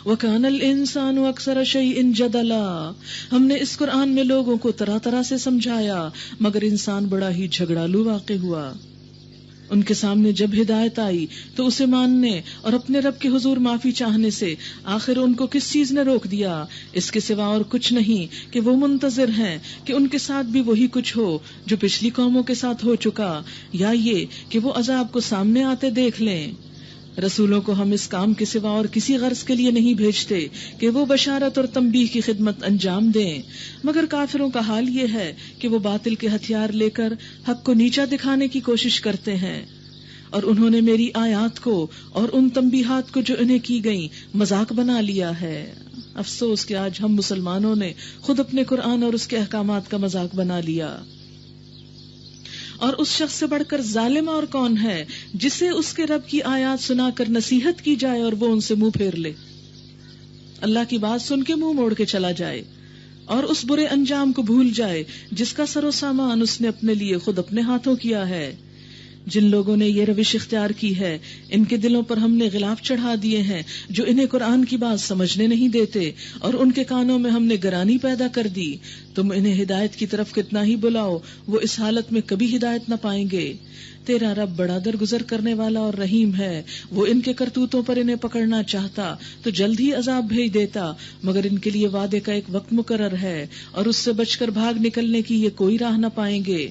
وَكَانَ الْإِنسَانُ أَكْثَرَ شَيْءٍ جَدَلًا. ہم نے اس قرآن میں لوگوں کو طرح طرح سے سمجھایا مگر انسان بڑا ہی جھگڑالو واقع ہوا. ان کے سامنے جب ہدایت آئی تو اسے ماننے اور اپنے رب کے حضور معافی چاہنے سے آخر ان کو کس چیز نے روک دیا؟ اس کے سوا اور کچھ نہیں کہ وہ منتظر ہیں کہ ان کے ساتھ بھی وہی کچھ ہو جو پچھلی قوموں کے ساتھ ہو چکا، یا یہ کہ وہ عذاب کو سامنے آتے دیکھ لیں. رسولوں کو ہم اس کام کے سوا اور کسی غرض کے لیے نہیں بھیجتے کہ وہ بشارت اور تنبیہ کی خدمت انجام دیں، مگر کافروں کا حال یہ ہے کہ وہ باطل کے ہتھیار لے کر حق کو نیچا دکھانے کی کوشش کرتے ہیں، اور انہوں نے میری آیات کو اور ان تنبیہات کو جو انہیں کی گئیں مذاق بنا لیا ہے. افسوس کہ آج ہم مسلمانوں نے خود اپنے قرآن اور اس کے احکامات کا مذاق بنا لیا. اور اس شخص سے بڑھ کر ظالم اور کون ہے جسے اس کے رب کی آیات سنا کر نصیحت کی جائے اور وہ ان سے منہ پھیر لے، اللہ کی بات سن کے منہ موڑ کے چلا جائے اور اس برے انجام کو بھول جائے جس کا سر و سامان اس نے اپنے لیے خود اپنے ہاتھوں کیا ہے. جن لوگوں نے یہ روش اختیار کی ہے ان کے دلوں پر ہم نے غلاف چڑھا دیے ہیں جو انہیں قرآن کی بات سمجھنے نہیں دیتے، اور ان کے کانوں میں ہم نے گرانی پیدا کر دی. تم انہیں ہدایت کی طرف کتنا ہی بلاؤ وہ اس حالت میں کبھی ہدایت نہ پائیں گے. تیرا رب بڑا درگزر کرنے والا اور رحیم ہے، وہ ان کے کرتوتوں پر انہیں پکڑنا چاہتا تو جلد ہی عذاب بھیج دیتا، مگر ان کے لیے وعدے کا ایک وقت مقرر ہے اور اس سے بچ کر بھاگ نکلنے کی یہ کوئی راہ نہ پائیں گے.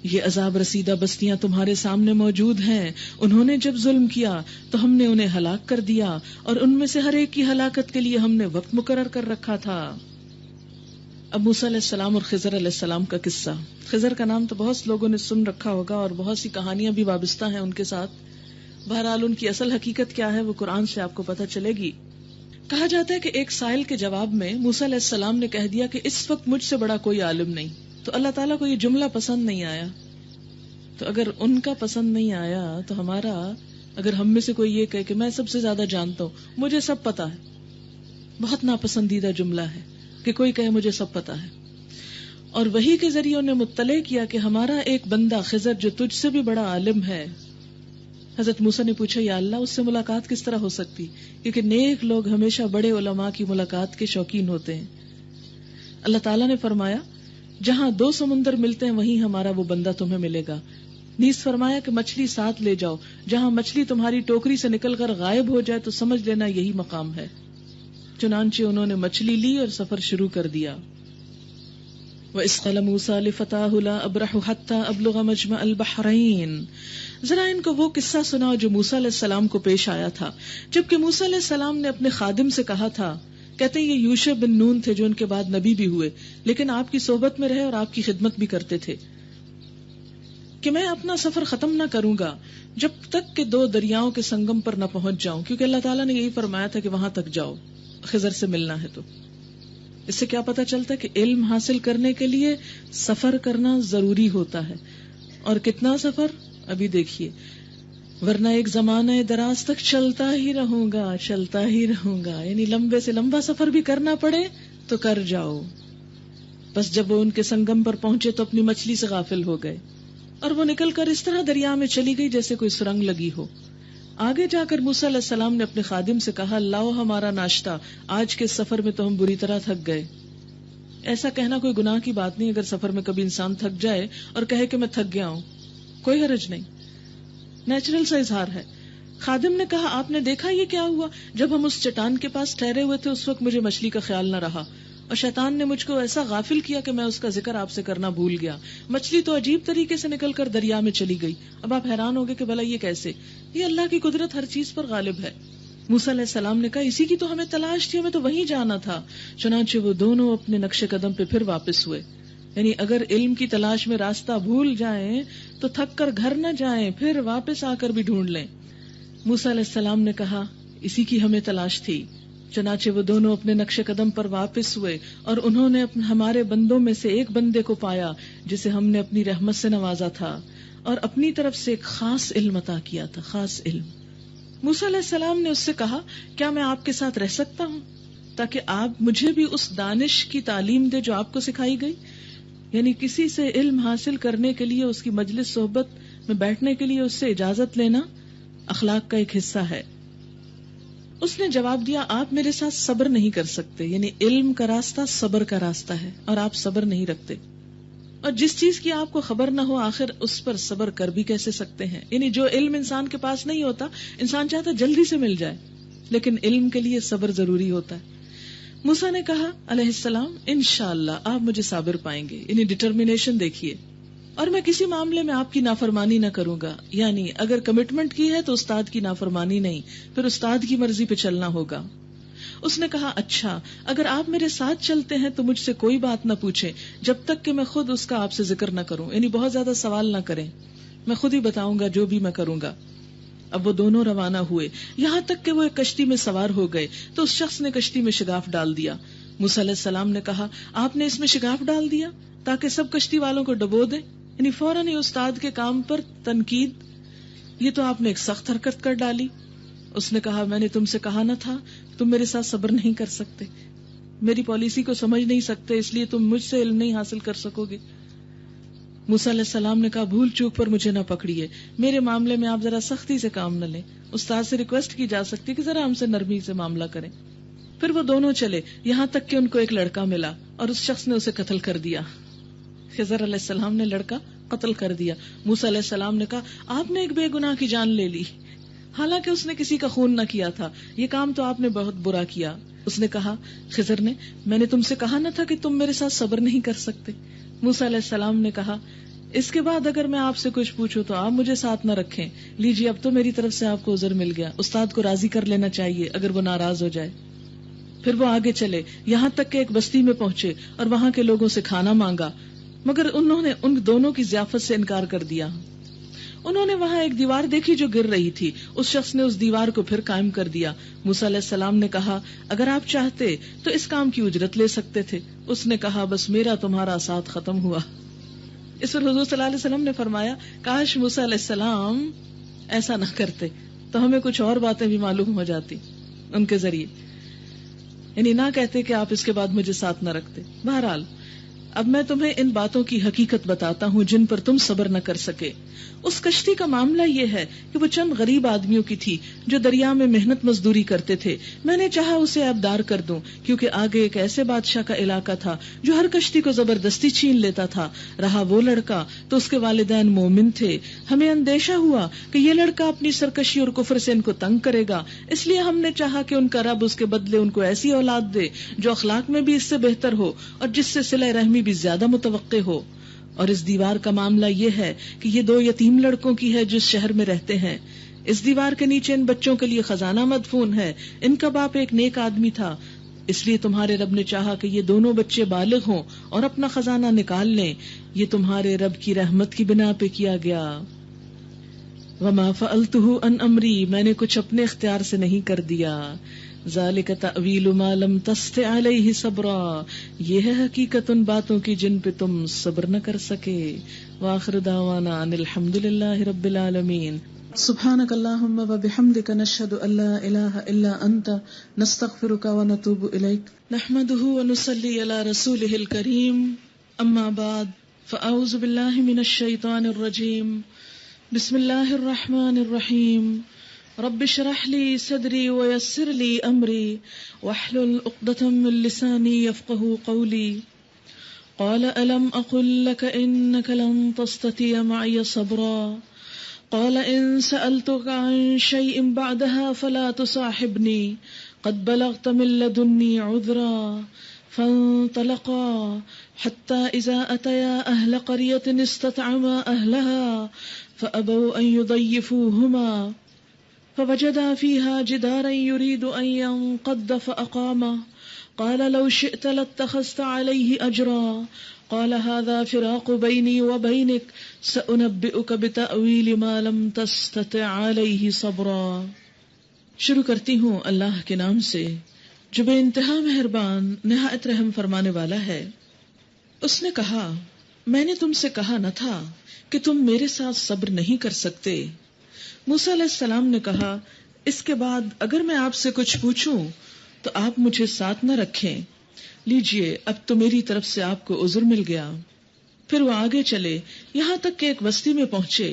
یہ عذاب رسیدہ بستیاں تمہارے سامنے موجود ہیں، انہوں نے جب ظلم کیا تو ہم نے انہیں ہلاک کر دیا، اور ان میں سے ہر ایک کی ہلاکت کے لیے ہم نے وقت مقرر کر رکھا تھا. اب موسیٰ علیہ السلام اور خضر علیہ السلام کا قصہ. خضر کا نام تو بہت لوگوں نے سن رکھا ہوگا اور بہت سی کہانیاں بھی وابستہ ہیں ان کے ساتھ. بہرحال ان کی اصل حقیقت کیا ہے وہ قرآن سے آپ کو پتہ چلے گی. کہا جاتا ہے کہ ایک سائل کے جواب میں موسیٰ علیہ السلام نے کہہ دیا کہ اس وقت مجھ سے بڑا کوئی عالم نہیں. تو اللہ تعالیٰ کو یہ جملہ پسند نہیں آیا. تو اگر ان کا پسند نہیں آیا تو ہمارا، اگر ہم میں سے کوئی یہ کہے کہ میں سب سے زیادہ جانتا ہوں، مجھے سب پتا ہے، بہت ناپسندیدہ جملہ ہے کہ کوئی کہے مجھے سب پتا ہے. اور وحی کے ذریعے انہیں مطلع کیا کہ ہمارا ایک بندہ خضر جو تجھ سے بھی بڑا عالم ہے حضرت موسیٰ نے پوچھا یا اللہ اس سے ملاقات کس طرح ہو سکتی، کیونکہ نیک لوگ ہمیشہ بڑے علماء کی ملاقات کے شوقین ہوتے ہیں۔ اللہ تعالیٰ نے فرمایا جہاں دو سمندر ملتے ہیں وہیں ہمارا وہ بندہ تمہیں ملے گا۔ نیز فرمایا کہ مچھلی ساتھ لے جاؤ، جہاں مچھلی تمہاری ٹوکری سے نکل کر غائب ہو جائے تو سمجھ لینا یہی مقام ہے۔ چنانچہ انہوں نے مچھلی لی اور سفر شروع کر دیا۔ وَإِذْ قَالَ مُوسَىٰ لِفَتَاهُ لَا أَبْرَحُ حَتَّىٰ أَبْلُغَ مَجْمَعَ الْبَحْرَيْنِ۔ ذرا ان کو وہ قصہ سناؤ جو موسیٰ علیہ السلام کو پیش آیا تھا جبکہ موسیٰ علیہ السلام نے اپنے خادم سے کہا تھا، کہتے ہیں یہ یوشع بن نون تھے جو ان کے بعد نبی بھی ہوئے لیکن آپ کی صحبت میں رہے اور آپ کی خدمت بھی کرتے تھے، کہ میں اپنا سفر ختم نہ کروں گا جب تک کہ دو دریاؤں کے سنگم پر نہ پہنچ جاؤں، کیونکہ اللہ تعالیٰ نے یہی فرمایا تھا کہ وہاں تک جاؤ خضر سے ملنا ہے۔ تو اس سے کیا پتہ چلتا ہے کہ علم حاصل کرنے کے لیے سفر کرنا ضروری ہوتا ہے، اور کتنا سفر ابھی دیکھیے، ورنہ ایک زمانہ دراز تک چلتا ہی رہوں گا، یعنی لمبے سے لمبا سفر بھی کرنا پڑے تو کر جاؤ۔ بس جب وہ ان کے سنگم پر پہنچے تو اپنی مچھلی سے غافل ہو گئے اور وہ نکل کر اس طرح دریا میں چلی گئی جیسے کوئی سرنگ لگی ہو۔ آگے جا کر موسیٰ علیہ السلام نے اپنے خادم سے کہا لاؤ ہمارا ناشتہ، آج کے سفر میں تو ہم بری طرح تھک گئے۔ ایسا کہنا کوئی گناہ کی بات نہیں، اگر سفر میں کبھی انسان تھک جائے اور کہے کہ میں تھک گیا ہوں، کوئی حرج نہیں، نیچرل سا اظہار ہے۔ خادم نے کہا آپ نے دیکھا یہ کیا ہوا؟ جب ہم اس چٹان کے پاس ٹھہرے ہوئے تھے اس وقت مجھے مچھلی کا خیال نہ رہا اور شیطان نے مجھ کو ایسا غافل کیا کہ میں اس کا ذکر آپ سے کرنا بھول گیا۔ مچھلی تو عجیب طریقے سے نکل کر دریا میں چلی گئی۔ اب آپ حیران ہوگے کہ بھلا یہ کیسے؟ یہ اللہ کی قدرت ہر چیز پر غالب ہے۔ موسیٰ علیہ السلام نے کہا اسی کی تو ہمیں تلاش تھی، ہمیں تو وہیں جانا تھا۔ چنانچہ وہ دونوں اپنے نقش قدم پہ پھر واپس ہوئے۔ یعنی اگر علم کی تلاش میں راستہ بھول جائیں تو تھک کر گھر نہ جائیں، پھر واپس آ کر بھی ڈھونڈ لیں۔ موسیٰ علیہ السلام نے کہا اسی کی ہمیں تلاش تھی۔ چنانچہ وہ دونوں اپنے نقش قدم پر واپس ہوئے اور انہوں نے ہمارے بندوں میں سے ایک بندے کو پایا جسے ہم نے اپنی رحمت سے نوازا تھا اور اپنی طرف سے ایک خاص علم عطا کیا تھا، خاص علم۔ موسیٰ علیہ السلام نے اس سے کہا کیا میں آپ کے ساتھ رہ سکتا ہوں تاکہ آپ مجھے بھی اس دانش کی تعلیم دے جو آپ کو سکھائی گئی؟ یعنی کسی سے علم حاصل کرنے کے لیے اس کی مجلس صحبت میں بیٹھنے کے لیے اس سے اجازت لینا اخلاق کا ایک حصہ ہے۔ اس نے جواب دیا آپ میرے ساتھ صبر نہیں کر سکتے، یعنی علم کا راستہ صبر کا راستہ ہے اور آپ صبر نہیں رکھتے، اور جس چیز کی آپ کو خبر نہ ہو آخر اس پر صبر کر بھی کیسے سکتے ہیں؟ یعنی جو علم انسان کے پاس نہیں ہوتا، انسان چاہتا جلدی سے مل جائے، لیکن علم کے لیے صبر ضروری ہوتا ہے۔ موسیٰ نے کہا علیہ السلام انشاءاللہ آپ مجھے صابر پائیں گے، یعنی ڈٹرمینیشن دیکھیے، اور میں کسی معاملے میں آپ کی نافرمانی نہ کروں گا، یعنی اگر کمٹمنٹ کی ہے تو استاد کی نافرمانی نہیں، پھر استاد کی مرضی پہ چلنا ہوگا۔ اس نے کہا اچھا اگر آپ میرے ساتھ چلتے ہیں تو مجھ سے کوئی بات نہ پوچھیں جب تک کہ میں خود اس کا آپ سے ذکر نہ کروں، یعنی بہت زیادہ سوال نہ کریں، میں خود ہی بتاؤں گا جو بھی میں کروں گا۔ اب وہ دونوں روانہ ہوئے، یہاں تک کہ وہ ایک کشتی میں سوار ہو گئے تو اس شخص نے کشتی میں شگاف ڈال دیا۔ موسیٰ علیہ السلام نے کہا آپ نے اس میں شگاف ڈال دیا تاکہ سب کشتی والوں کو ڈبو دیں، یعنی فوراً ہی استاد کے کام پر تنقید، یہ تو آپ نے ایک سخت حرکت کر ڈالی۔ اس نے کہا میں نے تم سے کہا نہ تھا تم میرے ساتھ صبر نہیں کر سکتے، میری پالیسی کو سمجھ نہیں سکتے، اس لیے تم مجھ سے علم نہیں حاصل کر سکو گے۔ موسیٰ علیہ السلام نے کہا بھول چوک پر مجھے نہ پکڑیے، میرے معاملے میں آپ ذرا سختی سے کام نہ لیں، استاد سے ریکویسٹ کی جا سکتی ہے کہ ذرا ہم سے نرمی سے معاملہ کریں۔ پھر وہ دونوں چلے یہاں تک کہ ان کو ایک لڑکا ملا اور اس شخص نے اسے قتل کر دیا۔ خضر علیہ السلام نے لڑکا قتل کر دیا۔ موسیٰ علیہ السلام نے کہا آپ نے ایک بے گناہ کی جان لے لی، حالانکہ اس نے کسی کا خون نہ کیا تھا، یہ کام تو آپ نے بہت برا کیا۔ اس نے کہا خضر نے میں نے تم سے کہا نہ تھا کہ تم میرے ساتھ صبر نہیں کر سکتے؟ موسیٰ علیہ السلام نے کہا اس کے بعد اگر میں آپ سے کچھ پوچھوں تو آپ مجھے ساتھ نہ رکھیں، لیجیے اب تو میری طرف سے آپ کو عذر مل گیا، استاد کو راضی کر لینا چاہیے اگر وہ ناراض ہو جائے۔ پھر وہ آگے چلے یہاں تک کہ ایک بستی میں پہنچے اور وہاں کے لوگوں سے کھانا مانگا، مگر انہوں نے ان دونوں کی ضیافت سے انکار کر دیا۔ انہوں نے وہاں ایک دیوار دیکھی جو گر رہی تھی، اس شخص نے اس دیوار کو پھر قائم کر دیا۔ موسیٰ علیہ السلام نے کہا اگر آپ چاہتے تو اس کام کی اجرت لے سکتے تھے۔ اس نے کہا بس میرا تمہارا ساتھ ختم ہوا۔ اس پر حضور صلی اللہ علیہ وسلم نے فرمایا کاش موسیٰ علیہ السلام ایسا نہ کرتے تو ہمیں کچھ اور باتیں بھی معلوم ہو جاتی ان کے ذریعے، یعنی نہ کہتے کہ آپ اس کے بعد مجھے ساتھ نہ رکھتے۔ بہرحال اب میں تمہیں ان باتوں کی حقیقت بتاتا ہوں جن پر تم صبر نہ کر سکے۔ اس کشتی کا معاملہ یہ ہے کہ وہ چند غریب آدمیوں کی تھی جو دریا میں محنت مزدوری کرتے تھے. میں نے چاہا اسے عیبدار کر دوں کیونکہ آگے ایک ایسے بادشاہ کا علاقہ تھا جو ہر کشتی کو زبردستی چھین لیتا تھا. رہا وہ لڑکا تو اس کے والدین مومن تھے. ہمیں اندیشہ ہوا کہ یہ لڑکا اپنی سرکشی اور کفر سے ان کو تنگ کرے گا، اس لیے ہم نے چاہا کہ ان کا رب اس کے بدلے ان کو ایسی اولاد دے جو اخلاق میں بھی اس سے بہتر ہو اور جس سے صلہ رحمی بھی زیادہ متوقع ہو. اور اس دیوار کا معاملہ یہ ہے کہ یہ 2 یتیم لڑکوں کی ہے جو اس شہر میں رہتے ہیں. اس دیوار کے نیچے ان بچوں کے لیے خزانہ مدفون ہے. ان کا باپ ایک نیک آدمی تھا، اس لیے تمہارے رب نے چاہا کہ یہ دونوں بچے بالغ ہوں اور اپنا خزانہ نکال لیں. یہ تمہارے رب کی رحمت کی بنا پہ کیا گیا. وما فعلته عن امری، میں نے کچھ اپنے اختیار سے نہیں کر دیا. ذالک تأویل ما لم تستطع علیہ صبرا، یہ ہے حقیقت ان باتوں کی جن پہ تم صبر نہ کر سکے. وآخر دعوانا ان الحمد للہ رب العالمین. سبحانک اللہم وبحمدک نشہد ان لا الہ الا انت نستغفرک ونتوب الیک. نحمدہ ونصلی علی رسولہ الکریم. اما بعد فاعوذ باللہ من الشیطان الرجیم. بسم اللہ الرحمن الرحیم. رب اشرح لي صدري ويسر لي امري واحلل عقدة من لساني يفقهوا قولي. قال الم اقل لك انك لن تستطيع معي صبرا. قال ان سألتك عن شيء بعدها فلا تصاحبني قد بلغت من لدني عذرا. فانطلقا حتى اذا اتيا اهل قرية استطعما اهلها فابوا ان يضيفوهما فوجدا فيها جدارا يريد أن ينقض فأقامه. قال لو شئت لاتخذت عليه أجرا. قال هذا فراق بيني وبينك سأنبئك بتأويل ما لم تستطع عليه صبرا. شروع کرتی ہوں اللہ کے نام سے جو بے انتہا مہربان نہایت رحم فرمانے والا ہے. اس نے کہا میں نے تم سے کہا نہ تھا کہ تم میرے ساتھ صبر نہیں کر سکتے. موسیٰ علیہ السلام نے کہا اس کے بعد اگر میں آپ سے کچھ پوچھوں تو آپ مجھے ساتھ نہ رکھیں. لیجئے اب تو میری طرف سے آپ کو عذر مل گیا. پھر وہ آگے چلے یہاں تک کہ ایک بستی میں پہنچے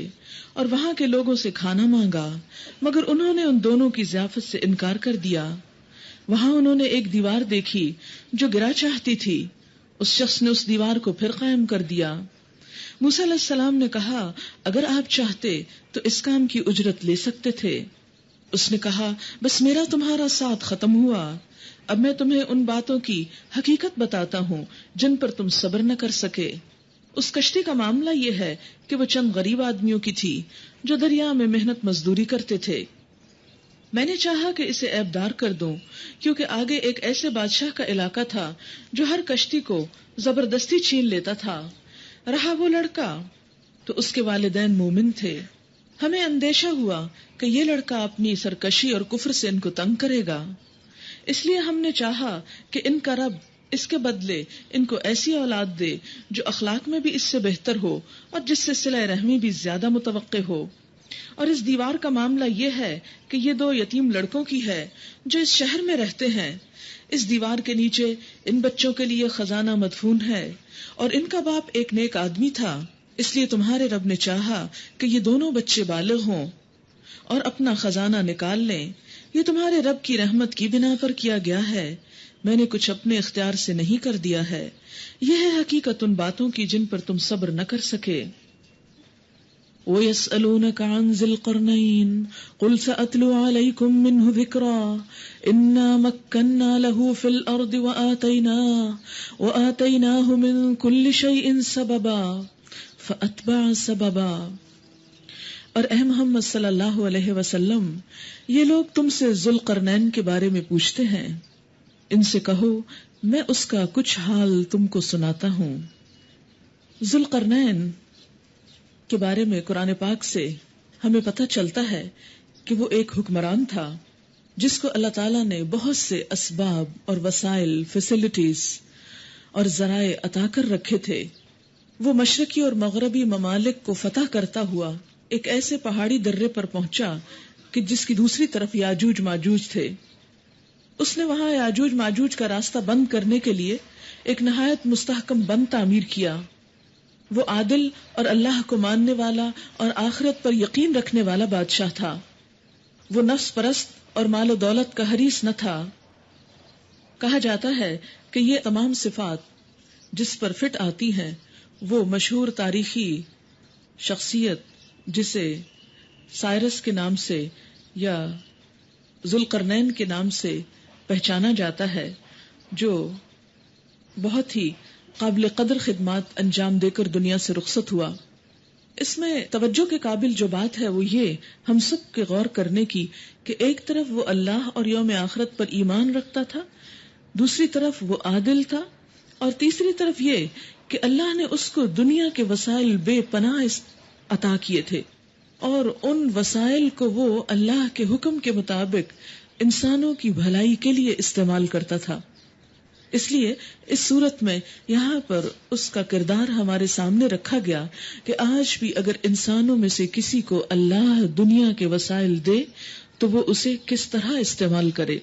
اور وہاں کے لوگوں سے کھانا مانگا، مگر انہوں نے ان دونوں کی ضیافت سے انکار کر دیا. وہاں انہوں نے ایک دیوار دیکھی جو گرا چاہتی تھی. اس شخص نے اس دیوار کو پھر قائم کر دیا. موسیٰ علیہ السلام نے کہا اگر آپ چاہتے تو اس کام کی اجرت لے سکتے تھے. اس نے کہا بس میرا تمہارا ساتھ ختم ہوا. اب میں تمہیں ان باتوں کی حقیقت بتاتا ہوں جن پر تم صبر نہ کر سکے. اس کشتی کا معاملہ یہ ہے کہ وہ چند غریب آدمیوں کی تھی جو دریا میں محنت مزدوری کرتے تھے. میں نے چاہا کہ اسے عیبدار کر دوں کیونکہ آگے ایک ایسے بادشاہ کا علاقہ تھا جو ہر کشتی کو زبردستی چھین لیتا تھا. رہا وہ لڑکا تو اس کے والدین مومن تھے. ہمیں اندیشہ ہوا کہ یہ لڑکا اپنی سرکشی اور کفر سے ان کو تنگ کرے گا، اس لیے ہم نے چاہا کہ ان کا رب اس کے بدلے ان کو ایسی اولاد دے جو اخلاق میں بھی اس سے بہتر ہو اور جس سے صلہ رحمی بھی زیادہ متوقع ہو. اور اس دیوار کا معاملہ یہ ہے کہ یہ 2 یتیم لڑکوں کی ہے جو اس شہر میں رہتے ہیں. اس دیوار کے نیچے ان بچوں کے لیے خزانہ مدفون ہے اور ان کا باپ ایک نیک آدمی تھا، اس لیے تمہارے رب نے چاہا کہ یہ دونوں بچے بالغ ہوں اور اپنا خزانہ نکال لیں. یہ تمہارے رب کی رحمت کی بنا پر کیا گیا ہے. میں نے کچھ اپنے اختیار سے نہیں کر دیا ہے. یہ ہے حقیقت ان باتوں کی جن پر تم صبر نہ کر سکے. وَيَسْأَلُونَكَ عَنْ ذِي الْقَرْنَيْنِ قُلْ سَأَتْلُو عَلَيْكُمْ مِنْهُ ذِكْرًا إِنَّا مَكَّنَّا لَهُ فِي الْأَرْضِ وَآتَيْنَاهُ مِنْ كُلِّ شَيْءٍ سَبَبًا فَأَتْبَعَ سَبَبًا. اور اے محمد صلی اللہ علیہ وسلم یہ لوگ تم سے ذو القرنین کے بارے میں پوچھتے ہیں. ان سے کہو میں اس کا کچھ حال تم کو سناتا ہوں. ذو القرنین کے بارے میں قرآن پاک سے ہمیں پتہ چلتا ہے کہ وہ ایک حکمران تھا جس کو اللہ تعالیٰ نے بہت سے اسباب اور وسائل، فیسلٹیز اور ذرائع عطا کر رکھے تھے. وہ مشرقی اور مغربی ممالک کو فتح کرتا ہوا ایک ایسے پہاڑی درے پر پہنچا کہ جس کی دوسری طرف یاجوج ماجوج تھے. اس نے وہاں یاجوج ماجوج کا راستہ بند کرنے کے لیے ایک نہایت مستحکم بند تعمیر کیا وہ عادل اور اللہ کو ماننے والا اور آخرت پر یقین رکھنے والا بادشاہ تھا. وہ نفس پرست اور مال و دولت کا حریص نہ تھا. کہا جاتا ہے کہ یہ تمام صفات جس پر فٹ آتی ہیں وہ مشہور تاریخی شخصیت جسے سائرس کے نام سے یا ذوالقرنین کے نام سے پہچانا جاتا ہے، جو بہت ہی قابل قدر خدمات انجام دے کر دنیا سے رخصت ہوا. اس میں توجہ کے قابل جو بات ہے وہ یہ ہم سب کے غور کرنے کی کہ ایک طرف وہ اللہ اور یوم آخرت پر ایمان رکھتا تھا، دوسری طرف وہ عادل تھا، اور تیسری طرف یہ کہ اللہ نے اس کو دنیا کے وسائل بے پناہ عطا کیے تھے، اور ان وسائل کو وہ اللہ کے حکم کے مطابق انسانوں کی بھلائی کے لیے استعمال کرتا تھا. اس لیے اس صورت میں یہاں پر اس کا کردار ہمارے سامنے رکھا گیا کہ آج بھی اگر انسانوں میں سے کسی کو اللہ دنیا کے وسائل دے تو وہ اسے کس طرح استعمال کرے.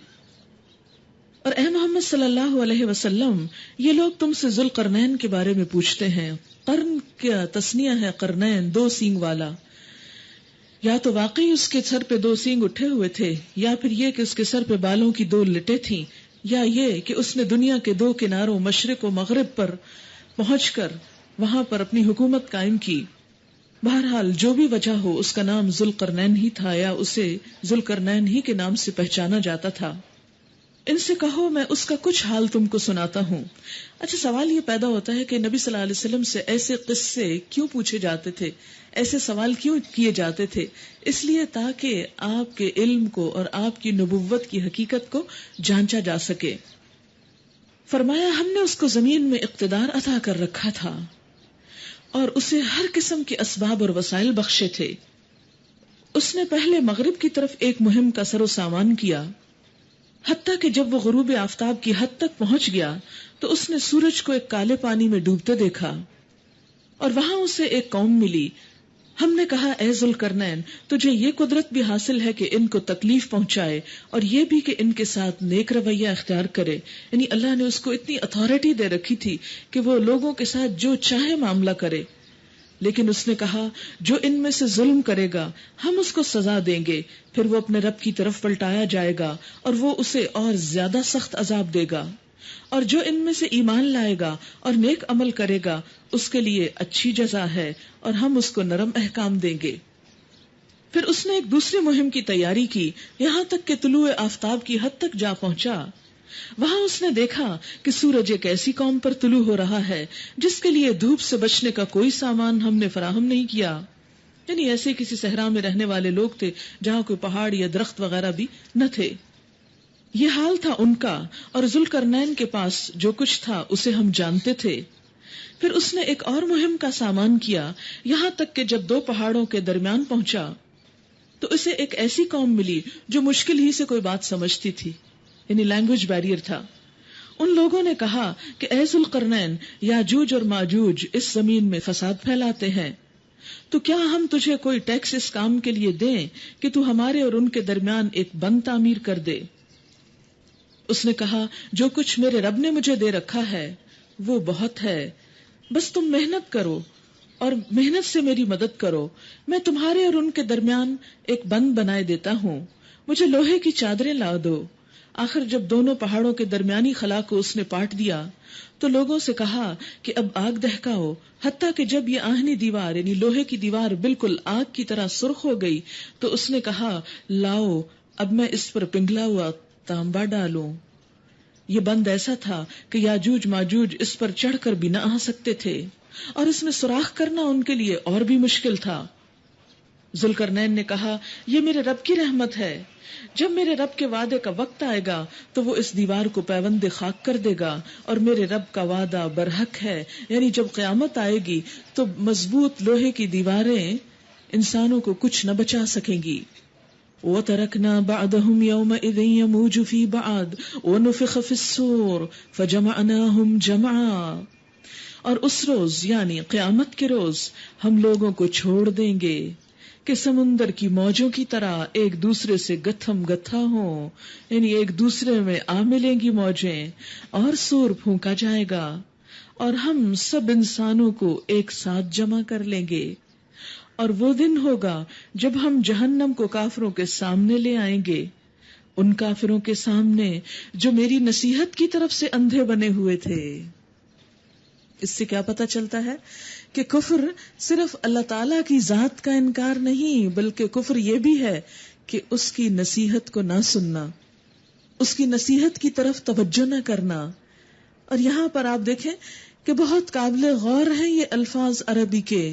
اور اے محمد صلی اللہ علیہ وسلم، یہ لوگ تم سے ذوالقرنین کے بارے میں پوچھتے ہیں. قرن کیا تسنیہ ہے قرنین، دو سینگ والا. یا تو واقعی اس کے سر پہ دو سینگ اٹھے ہوئے تھے، یا پھر یہ کہ اس کے سر پہ بالوں کی دو لٹیں تھیں، یا یہ کہ اس نے دنیا کے دو کناروں مشرق و مغرب پر پہنچ کر وہاں پر اپنی حکومت قائم کی. بہرحال جو بھی وجہ ہو، اس کا نام ذوالقرنین ہی تھا یا اسے ذوالقرنین ہی کے نام سے پہچانا جاتا تھا. ان سے کہو میں اس کا کچھ حال تم کو سناتا ہوں. اچھا، سوال یہ پیدا ہوتا ہے کہ نبی صلی اللہ علیہ وسلم سے ایسے قصے کیوں پوچھے جاتے تھے، ایسے سوال کیوں کیے جاتے تھے؟ اس لیے تاکہ آپ کے علم کو اور آپ کی نبوت کی حقیقت کو جانچا جا سکے. فرمایا ہم نے اس کو زمین میں اقتدار عطا کر رکھا تھا اور اسے ہر قسم کے اسباب اور وسائل بخشے تھے. اس نے پہلے مغرب کی طرف ایک مہم کا سر و سامان کیا، حتیٰ کہ جب وہ غروب آفتاب کی حد تک پہنچ گیا تو اس نے سورج کو ایک کالے پانی میں ڈوبتے دیکھا، اور وہاں اسے ایک قوم ملی. ہم نے کہا اے ذوالقرنین، تجھے یہ قدرت بھی حاصل ہے کہ ان کو تکلیف پہنچائے اور یہ بھی کہ ان کے ساتھ نیک رویہ اختیار کرے. یعنی اللہ نے اس کو اتنی اتھارٹی دے رکھی تھی کہ وہ لوگوں کے ساتھ جو چاہے معاملہ کرے. لیکن اس نے کہا جو ان میں سے ظلم کرے گا ہم اس کو سزا دیں گے، پھر وہ اپنے رب کی طرف پلٹایا جائے گا اور وہ اسے اور زیادہ سخت عذاب دے گا. اور جو ان میں سے ایمان لائے گا اور نیک عمل کرے گا اس کے لیے اچھی جزا ہے اور ہم اس کو نرم احکام دیں گے. پھر اس نے ایک دوسری مہم کی تیاری کی، یہاں تک کہ طلوع آفتاب کی حد تک جا پہنچا. وہاں اس نے دیکھا کہ سورج ایک ایسی قوم پر طلوع ہو رہا ہے جس کے لیے دھوپ سے بچنے کا کوئی سامان ہم نے فراہم نہیں کیا. یعنی ایسے کسی صحرا میں رہنے والے لوگ تھے جہاں کوئی پہاڑ یا درخت وغیرہ بھی نہ تھے. یہ حال تھا ان کا، اور ذوالقرنین کے پاس جو کچھ تھا اسے ہم جانتے تھے. پھر اس نے ایک اور مہم کا سامان کیا، یہاں تک کہ جب دو پہاڑوں کے درمیان پہنچا تو اسے ایک ایسی قوم ملی جو مشکل ہی سے کوئی بات سمجھتی تھی، یعنی لینگویج بیریئر تھا. ان لوگوں نے کہا کہ اے ذوالقرنین، یاجوج اور ماجوج اس زمین میں فساد پھیلاتے ہیں، تو کیا ہم تجھے کوئی ٹیکس اس کام کے لیے دیں کہ تو ہمارے اور ان کے درمیان ایک بند تعمیر کر دے؟ اس نے کہا جو کچھ میرے رب نے مجھے دے رکھا ہے وہ بہت ہے، بس تم محنت کرو اور محنت سے میری مدد کرو. میں تمہارے اور ان کے درمیان ایک بند بنائے دیتا ہوں. مجھے لوہے کی چادریں لا دو. آخر جب دونوں پہاڑوں کے درمیانی خلا کو اس نے پاٹ دیا تو لوگوں سے کہا کہ اب آگ دہکاؤ، حتیٰ کہ جب یہ آہنی دیوار یعنی لوہے کی دیوار بالکل آگ کی طرح سرخ ہو گئی تو اس نے کہا لاؤ اب میں اس پر پنگھلا ہوا تانبا ڈالوں. یہ بند ایسا تھا کہ یاجوج ماجوج اس پر چڑھ کر بھی نہ آ سکتے تھے، اور اس میں سوراخ کرنا ان کے لیے اور بھی مشکل تھا. ذوالقرنین نے کہا یہ میرے رب کی رحمت ہے، جب میرے رب کے وعدے کا وقت آئے گا تو وہ اس دیوار کو پیوند خاک کر دے گا، اور میرے رب کا وعدہ برحق ہے. یعنی جب قیامت آئے گی تو مضبوط لوہے کی دیواریں انسانوں کو کچھ نہ بچا سکیں گی. وَتَرَكْنَا بَعْدَهُمْ يَوْمَئِذٍ يَمُوجُ فِي بَعْضٍ وَنُفِخَ فِي الصُّورِ فَجَمَعْنَاهُمْ جَمْعًا. اور اس روز یعنی قیامت کے روز ہم لوگوں کو چھوڑ دیں گے کہ سمندر کی موجوں کی طرح ایک دوسرے سے گتھم گتھا ہوں، یعنی ایک دوسرے میں آ ملیں گی موجیں، اور سور پھونکا جائے گا اور ہم سب انسانوں کو ایک ساتھ جمع کر لیں گے، اور وہ دن ہوگا جب ہم جہنم کو کافروں کے سامنے لے آئیں گے، ان کافروں کے سامنے جو میری نصیحت کی طرف سے اندھے بنے ہوئے تھے۔ اس سے کیا پتہ چلتا ہے کہ کفر صرف اللہ تعالی کی ذات کا انکار نہیں، بلکہ کفر یہ بھی ہے کہ اس کی نصیحت کو نہ سننا، اس کی نصیحت کی طرف توجہ نہ کرنا۔ اور یہاں پر آپ دیکھیں کہ بہت قابل غور ہیں یہ الفاظ عربی کے،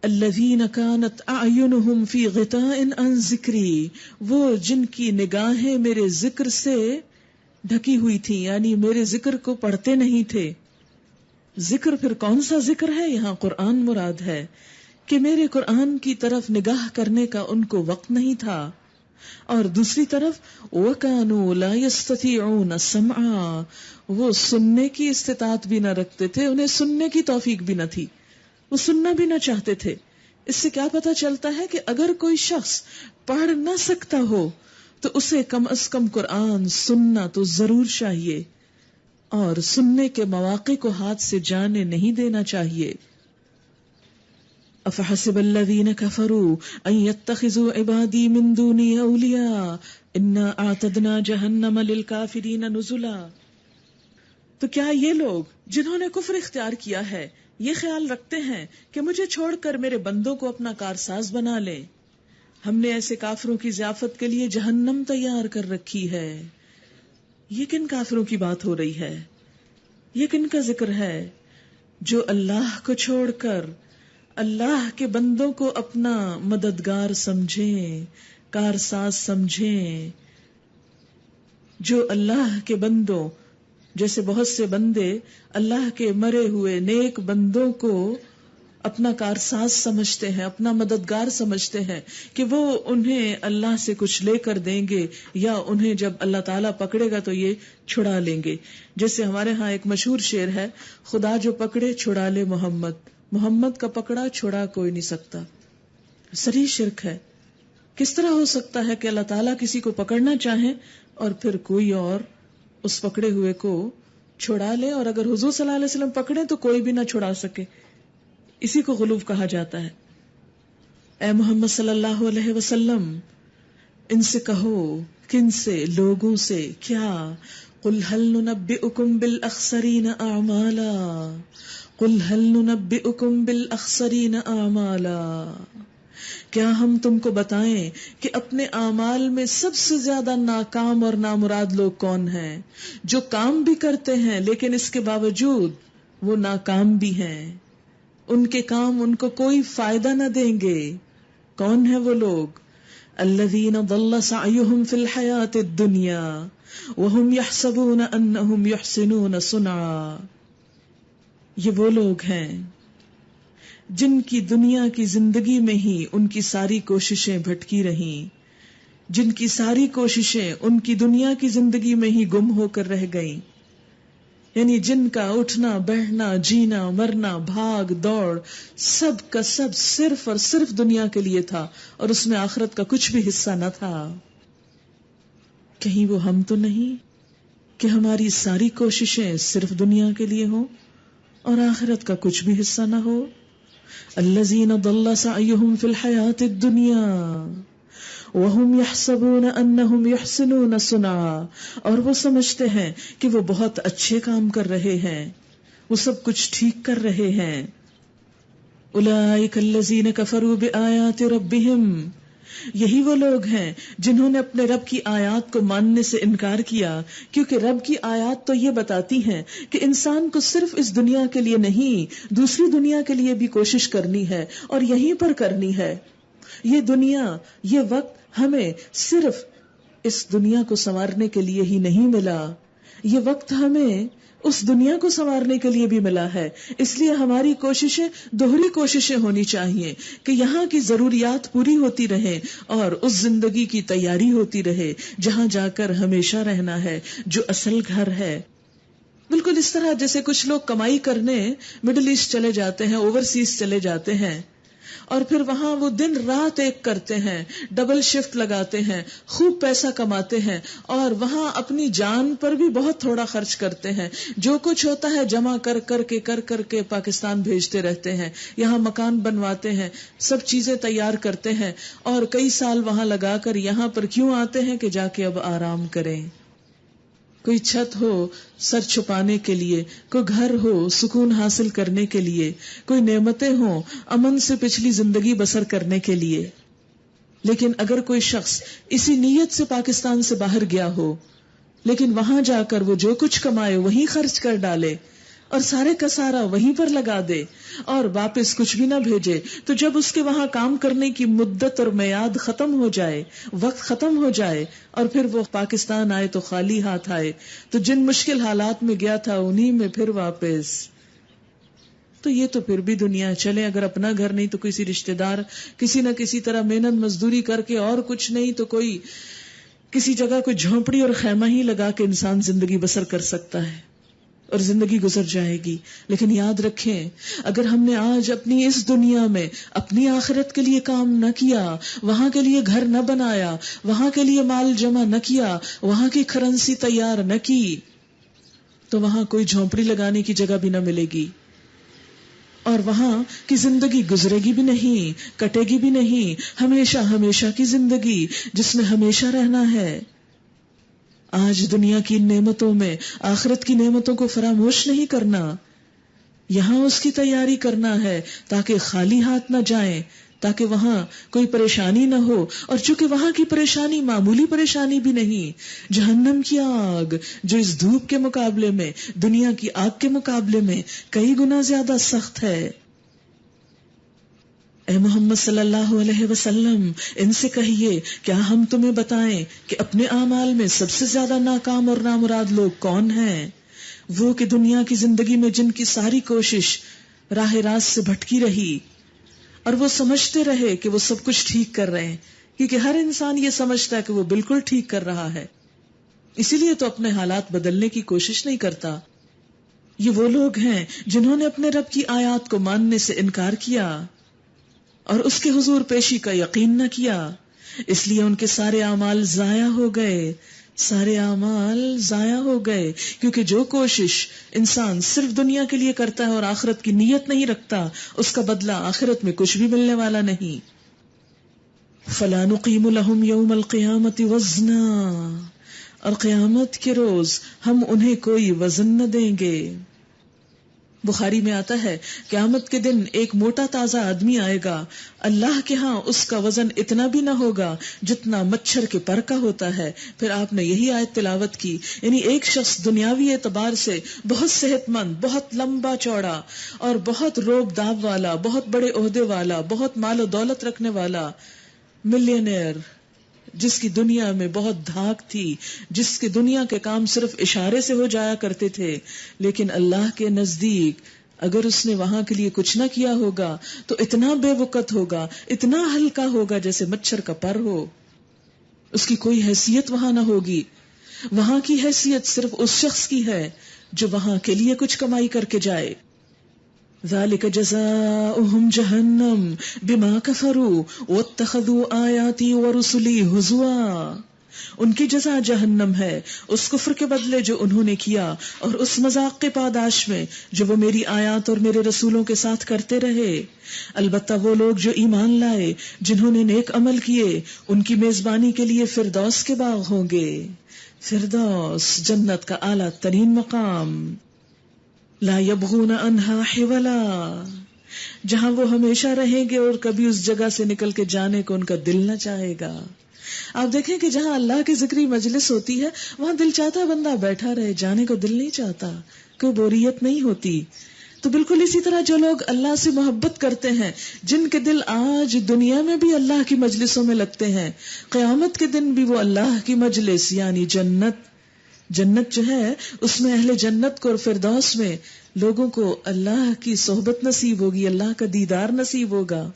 الذین کانت اعینہم فی غطاء عن ذکری، وہ جن کی نگاہیں میرے ذکر سے ڈھکی ہوئی تھی، یعنی میرے ذکر کو پڑھتے نہیں تھے۔ ذکر پھر کون سا ذکر ہے؟ یہاں قرآن مراد ہے کہ میرے قرآن کی طرف نگاہ کرنے کا ان کو وقت نہیں تھا، اور دوسری طرف وَكَانُوا لَا يَسْتَطِيعُونَ السَّمْعَ، وہ سننے کی استطاعت بھی نہ رکھتے تھے، انہیں سننے کی توفیق بھی نہ تھی، وہ سننا بھی نہ چاہتے تھے۔ اس سے کیا پتہ چلتا ہے کہ اگر کوئی شخص پڑھ نہ سکتا ہو تو اسے کم از کم قرآن سننا تو ضرور چاہیے، اور سننے کے مواقع کو ہاتھ سے جانے نہیں دینا چاہیے۔ افحسب الذین کفروا ان یتخذوا عبادی من دونی اولیاء انا اعتدنا جہنم للکافرین نزلا۔ تو کیا یہ لوگ جنہوں نے کفر اختیار کیا ہے یہ خیال رکھتے ہیں کہ مجھے چھوڑ کر میرے بندوں کو اپنا کارساز بنا لیں؟ ہم نے ایسے کافروں کی ضیافت کے لیے جہنم تیار کر رکھی ہے۔ یہ کن کافروں کی بات ہو رہی ہے؟ یہ کن کا ذکر ہے جو اللہ کو چھوڑ کر اللہ کے بندوں کو اپنا مددگار سمجھیں، کارساز سمجھیں؟ جو اللہ کے بندوں، جیسے بہت سے بندے اللہ کے مرے ہوئے نیک بندوں کو اپنا کارساز سمجھتے ہیں، اپنا مددگار سمجھتے ہیں کہ وہ انہیں اللہ سے کچھ لے کر دیں گے، یا انہیں جب اللہ تعالیٰ پکڑے گا تو یہ چھڑا لیں گے۔ جیسے ہمارے ہاں ایک مشہور شعر ہے، خدا جو پکڑے چھڑا لے محمد، محمد کا پکڑا چھڑا کوئی نہیں سکتا۔ صریح شرک ہے۔ کس طرح ہو سکتا ہے کہ اللہ تعالیٰ کسی کو پکڑنا چاہیں اور پھر کوئی اور اس پکڑے ہوئے کو چھڑا لے، اور اگر حضور صلی اللہ علیہ وسلم پکڑے تو کوئی بھی نہ چھڑا سکے؟ اسی کو غلو کہا جاتا ہے۔ اے محمد صلی اللہ علیہ وسلم، ان سے کہو، کن سے؟ لوگوں سے۔ کیا؟ قل هل ننبئکم بالاخسرین اعمالا، قل هل ننبئکم بالاخسرین اعمالا، کیا ہم تم کو بتائیں کہ اپنے اعمال میں سب سے زیادہ ناکام اور نامراد لوگ کون ہیں؟ جو کام بھی کرتے ہیں لیکن اس کے باوجود وہ ناکام بھی ہیں، ان کے کام ان کو کوئی فائدہ نہ دیں گے۔ کون ہیں وہ لوگ؟ الذین ضل سعیہم فی الحیاۃ الدنیا وہم یحسبون انہم یحسنون صنعا، یہ وہ لوگ ہیں جن کی دنیا کی زندگی میں ہی ان کی ساری کوششیں بھٹکی رہیں، جن کی ساری کوششیں ان کی دنیا کی زندگی میں ہی گم ہو کر رہ گئیں، یعنی جن کا اٹھنا بیٹھنا جینا مرنا بھاگ دوڑ سب کا سب صرف اور صرف دنیا کے لیے تھا، اور اس میں آخرت کا کچھ بھی حصہ نہ تھا۔ کہیں وہ ہم تو نہیں کہ ہماری ساری کوششیں صرف دنیا کے لیے ہوں اور آخرت کا کچھ بھی حصہ نہ ہو؟ الذین ضل سعیہم فی الحیاۃ الدنیا وہم یحسبون انہم یحسنون صنعا، اور وہ سمجھتے ہیں کہ وہ بہت اچھے کام کر رہے ہیں، وہ سب کچھ ٹھیک کر رہے ہیں۔ اولئک الذین کفروا بآیات ربہم، یہی وہ لوگ ہیں جنہوں نے اپنے رب کی آیات کو ماننے سے انکار کیا، کیونکہ رب کی آیات تو یہ بتاتی ہیں کہ انسان کو صرف اس دنیا کے لیے نہیں دوسری دنیا کے لیے بھی کوشش کرنی ہے، اور یہیں پر کرنی ہے۔ یہ دنیا، یہ وقت ہمیں صرف اس دنیا کو سنوارنے کے لیے ہی نہیں ملا، یہ وقت ہمیں اس دنیا کو سنوارنے کے لیے بھی ملا ہے۔ اس لیے ہماری کوششیں دوہری کوششیں ہونی چاہیے کہ یہاں کی ضروریات پوری ہوتی رہیں اور اس زندگی کی تیاری ہوتی رہے جہاں جا کر ہمیشہ رہنا ہے، جو اصل گھر ہے۔ بالکل اس طرح جیسے کچھ لوگ کمائی کرنے مڈل ایسٹ چلے جاتے ہیں، اوورسیز چلے جاتے ہیں، اور پھر وہاں وہ دن رات ایک کرتے ہیں، ڈبل شفٹ لگاتے ہیں، خوب پیسہ کماتے ہیں، اور وہاں اپنی جان پر بھی بہت تھوڑا خرچ کرتے ہیں. جو کچھ ہوتا ہے جمع کر کے پاکستان بھیجتے رہتے ہیں، یہاں مکان بنواتے ہیں، سب چیزیں تیار کرتے ہیں، اور کئی سال وہاں لگا کر یہاں پر کیوں آتے ہیں کہ جا کے اب آرام کریں. کوئی چھت ہو سر چھپانے کے لیے، کوئی گھر ہو سکون حاصل کرنے کے لیے، کوئی نعمتیں ہوں امن سے پچھلی زندگی بسر کرنے کے لیے. لیکن اگر کوئی شخص اسی نیت سے پاکستان سے باہر گیا ہو، لیکن وہاں جا کر وہ جو کچھ کمائے وہیں خرچ کر ڈالے اور سارے کا سارا وہیں پر لگا دے اور واپس کچھ بھی نہ بھیجے، تو جب اس کے وہاں کام کرنے کی مدت اور میعاد ختم ہو جائے، وقت ختم ہو جائے، اور پھر وہ پاکستان آئے تو خالی ہاتھ آئے، تو جن مشکل حالات میں گیا تھا انہی میں پھر واپس. تو یہ تو پھر بھی دنیا چلے، اگر اپنا گھر نہیں تو کسی رشتہ دار کسی نہ کسی طرح محنت مزدوری کر کے، اور کچھ نہیں تو کوئی کسی جگہ کوئی جھونپڑی اور خیمہ ہی لگا کے انسان زندگی بسر کر سکتا ہے اور زندگی گزر جائے گی. لیکن یاد رکھیں، اگر ہم نے آج اپنی اس دنیا میں اپنی آخرت کے لیے کام نہ کیا، وہاں کے لیے گھر نہ بنایا، وہاں کے لیے مال جمع نہ کیا، وہاں کی کرنسی تیار نہ کی، تو وہاں کوئی جھونپڑی لگانے کی جگہ بھی نہ ملے گی، اور وہاں کی زندگی گزرے گی بھی نہیں، کٹے گی بھی نہیں. ہمیشہ ہمیشہ کی زندگی جس میں ہمیشہ رہنا ہے. آج دنیا کی نعمتوں میں آخرت کی نعمتوں کو فراموش نہیں کرنا، یہاں اس کی تیاری کرنا ہے تاکہ خالی ہاتھ نہ جائیں، تاکہ وہاں کوئی پریشانی نہ ہو. اور چونکہ وہاں کی پریشانی معمولی پریشانی بھی نہیں، جہنم کی آگ جو اس دھوپ کے مقابلے میں، دنیا کی آگ کے مقابلے میں کئی گنا زیادہ سخت ہے. اے محمد صلی اللہ علیہ وسلم، ان سے کہیے کیا ہم تمہیں بتائیں کہ اپنے اعمال میں سب سے زیادہ ناکام اور نامراد لوگ کون ہیں؟ وہ کہ دنیا کی زندگی میں جن کی ساری کوشش راہ راست سے بھٹکی رہی اور وہ سمجھتے رہے کہ وہ سب کچھ ٹھیک کر رہے ہیں، کیونکہ ہر انسان یہ سمجھتا ہے کہ وہ بالکل ٹھیک کر رہا ہے، اسی لیے تو اپنے حالات بدلنے کی کوشش نہیں کرتا. یہ وہ لوگ ہیں جنہوں نے اپنے رب کی آیات کو ماننے سے انکار کیا اور اس کے حضور پیشی کا یقین نہ کیا، اس لیے ان کے سارے اعمال ضائع ہو گئے، سارے اعمال ضائع ہو گئے. کیونکہ جو کوشش انسان صرف دنیا کے لیے کرتا ہے اور آخرت کی نیت نہیں رکھتا، اس کا بدلہ آخرت میں کچھ بھی ملنے والا نہیں. فَلَا نُقِيمُ لَهُمْ يَوْمَ الْقِيَامَةِ وَزْنًا، اور قیامت کے روز ہم انہیں کوئی وزن نہ دیں گے. بخاری میں آتا ہے قیامت کے دن ایک موٹا تازہ آدمی آئے گا، اللہ کے ہاں اس کا وزن اتنا بھی نہ ہوگا جتنا مچھر کے پر کا ہوتا ہے. پھر آپ نے یہی آیت تلاوت کی، یعنی ایک شخص دنیاوی اعتبار سے بہت صحت مند، بہت لمبا چوڑا اور بہت روب داب والا، بہت بڑے عہدے والا، بہت مال و دولت رکھنے والا، ملینئر، جس کی دنیا میں بہت دھاک تھی، جس کے دنیا کے کام صرف اشارے سے ہو جایا کرتے تھے، لیکن اللہ کے نزدیک اگر اس نے وہاں کے لیے کچھ نہ کیا ہوگا تو اتنا بے وقت ہوگا، اتنا ہلکا ہوگا جیسے مچھر کا پر ہو. اس کی کوئی حیثیت وہاں نہ ہوگی. وہاں کی حیثیت صرف اس شخص کی ہے جو وہاں کے لیے کچھ کمائی کر کے جائے. ذالک جزاؤہم جہنم بما کفروا واتخذوا آیاتی ورسلی ہزوا، ان کی جزا جہنم ہے اس کفر کے بدلے جو انہوں نے کیا اور اس مذاق کے پاداش میں جو وہ میری آیات اور میرے رسولوں کے ساتھ کرتے رہے. البتہ وہ لوگ جو ایمان لائے، جنہوں نے نیک عمل کیے، ان کی میزبانی کے لیے فردوس کے باغ ہوں گے. فردوس جنت کا اعلیٰ ترین مقام. لا یبغون عنہا حولا، جہاں وہ ہمیشہ رہیں گے اور کبھی اس جگہ سے نکل کے جانے کو ان کا دل نہ چاہے گا. آپ دیکھیں کہ جہاں اللہ کی ذکری مجلس ہوتی ہے وہاں دل چاہتا ہے بندہ بیٹھا رہے، جانے کو دل نہیں چاہتا، کوئی بوریت نہیں ہوتی. تو بالکل اسی طرح جو لوگ اللہ سے محبت کرتے ہیں، جن کے دل آج دنیا میں بھی اللہ کی مجلسوں میں لگتے ہیں، قیامت کے دن بھی وہ اللہ کی مجلس یعنی جنت جو ہے اس میں اہل جنت کو اور فردوس میں لوگوں کو اللہ کی صحبت نصیب ہوگی، اللہ کا دیدار نصیب ہوگا.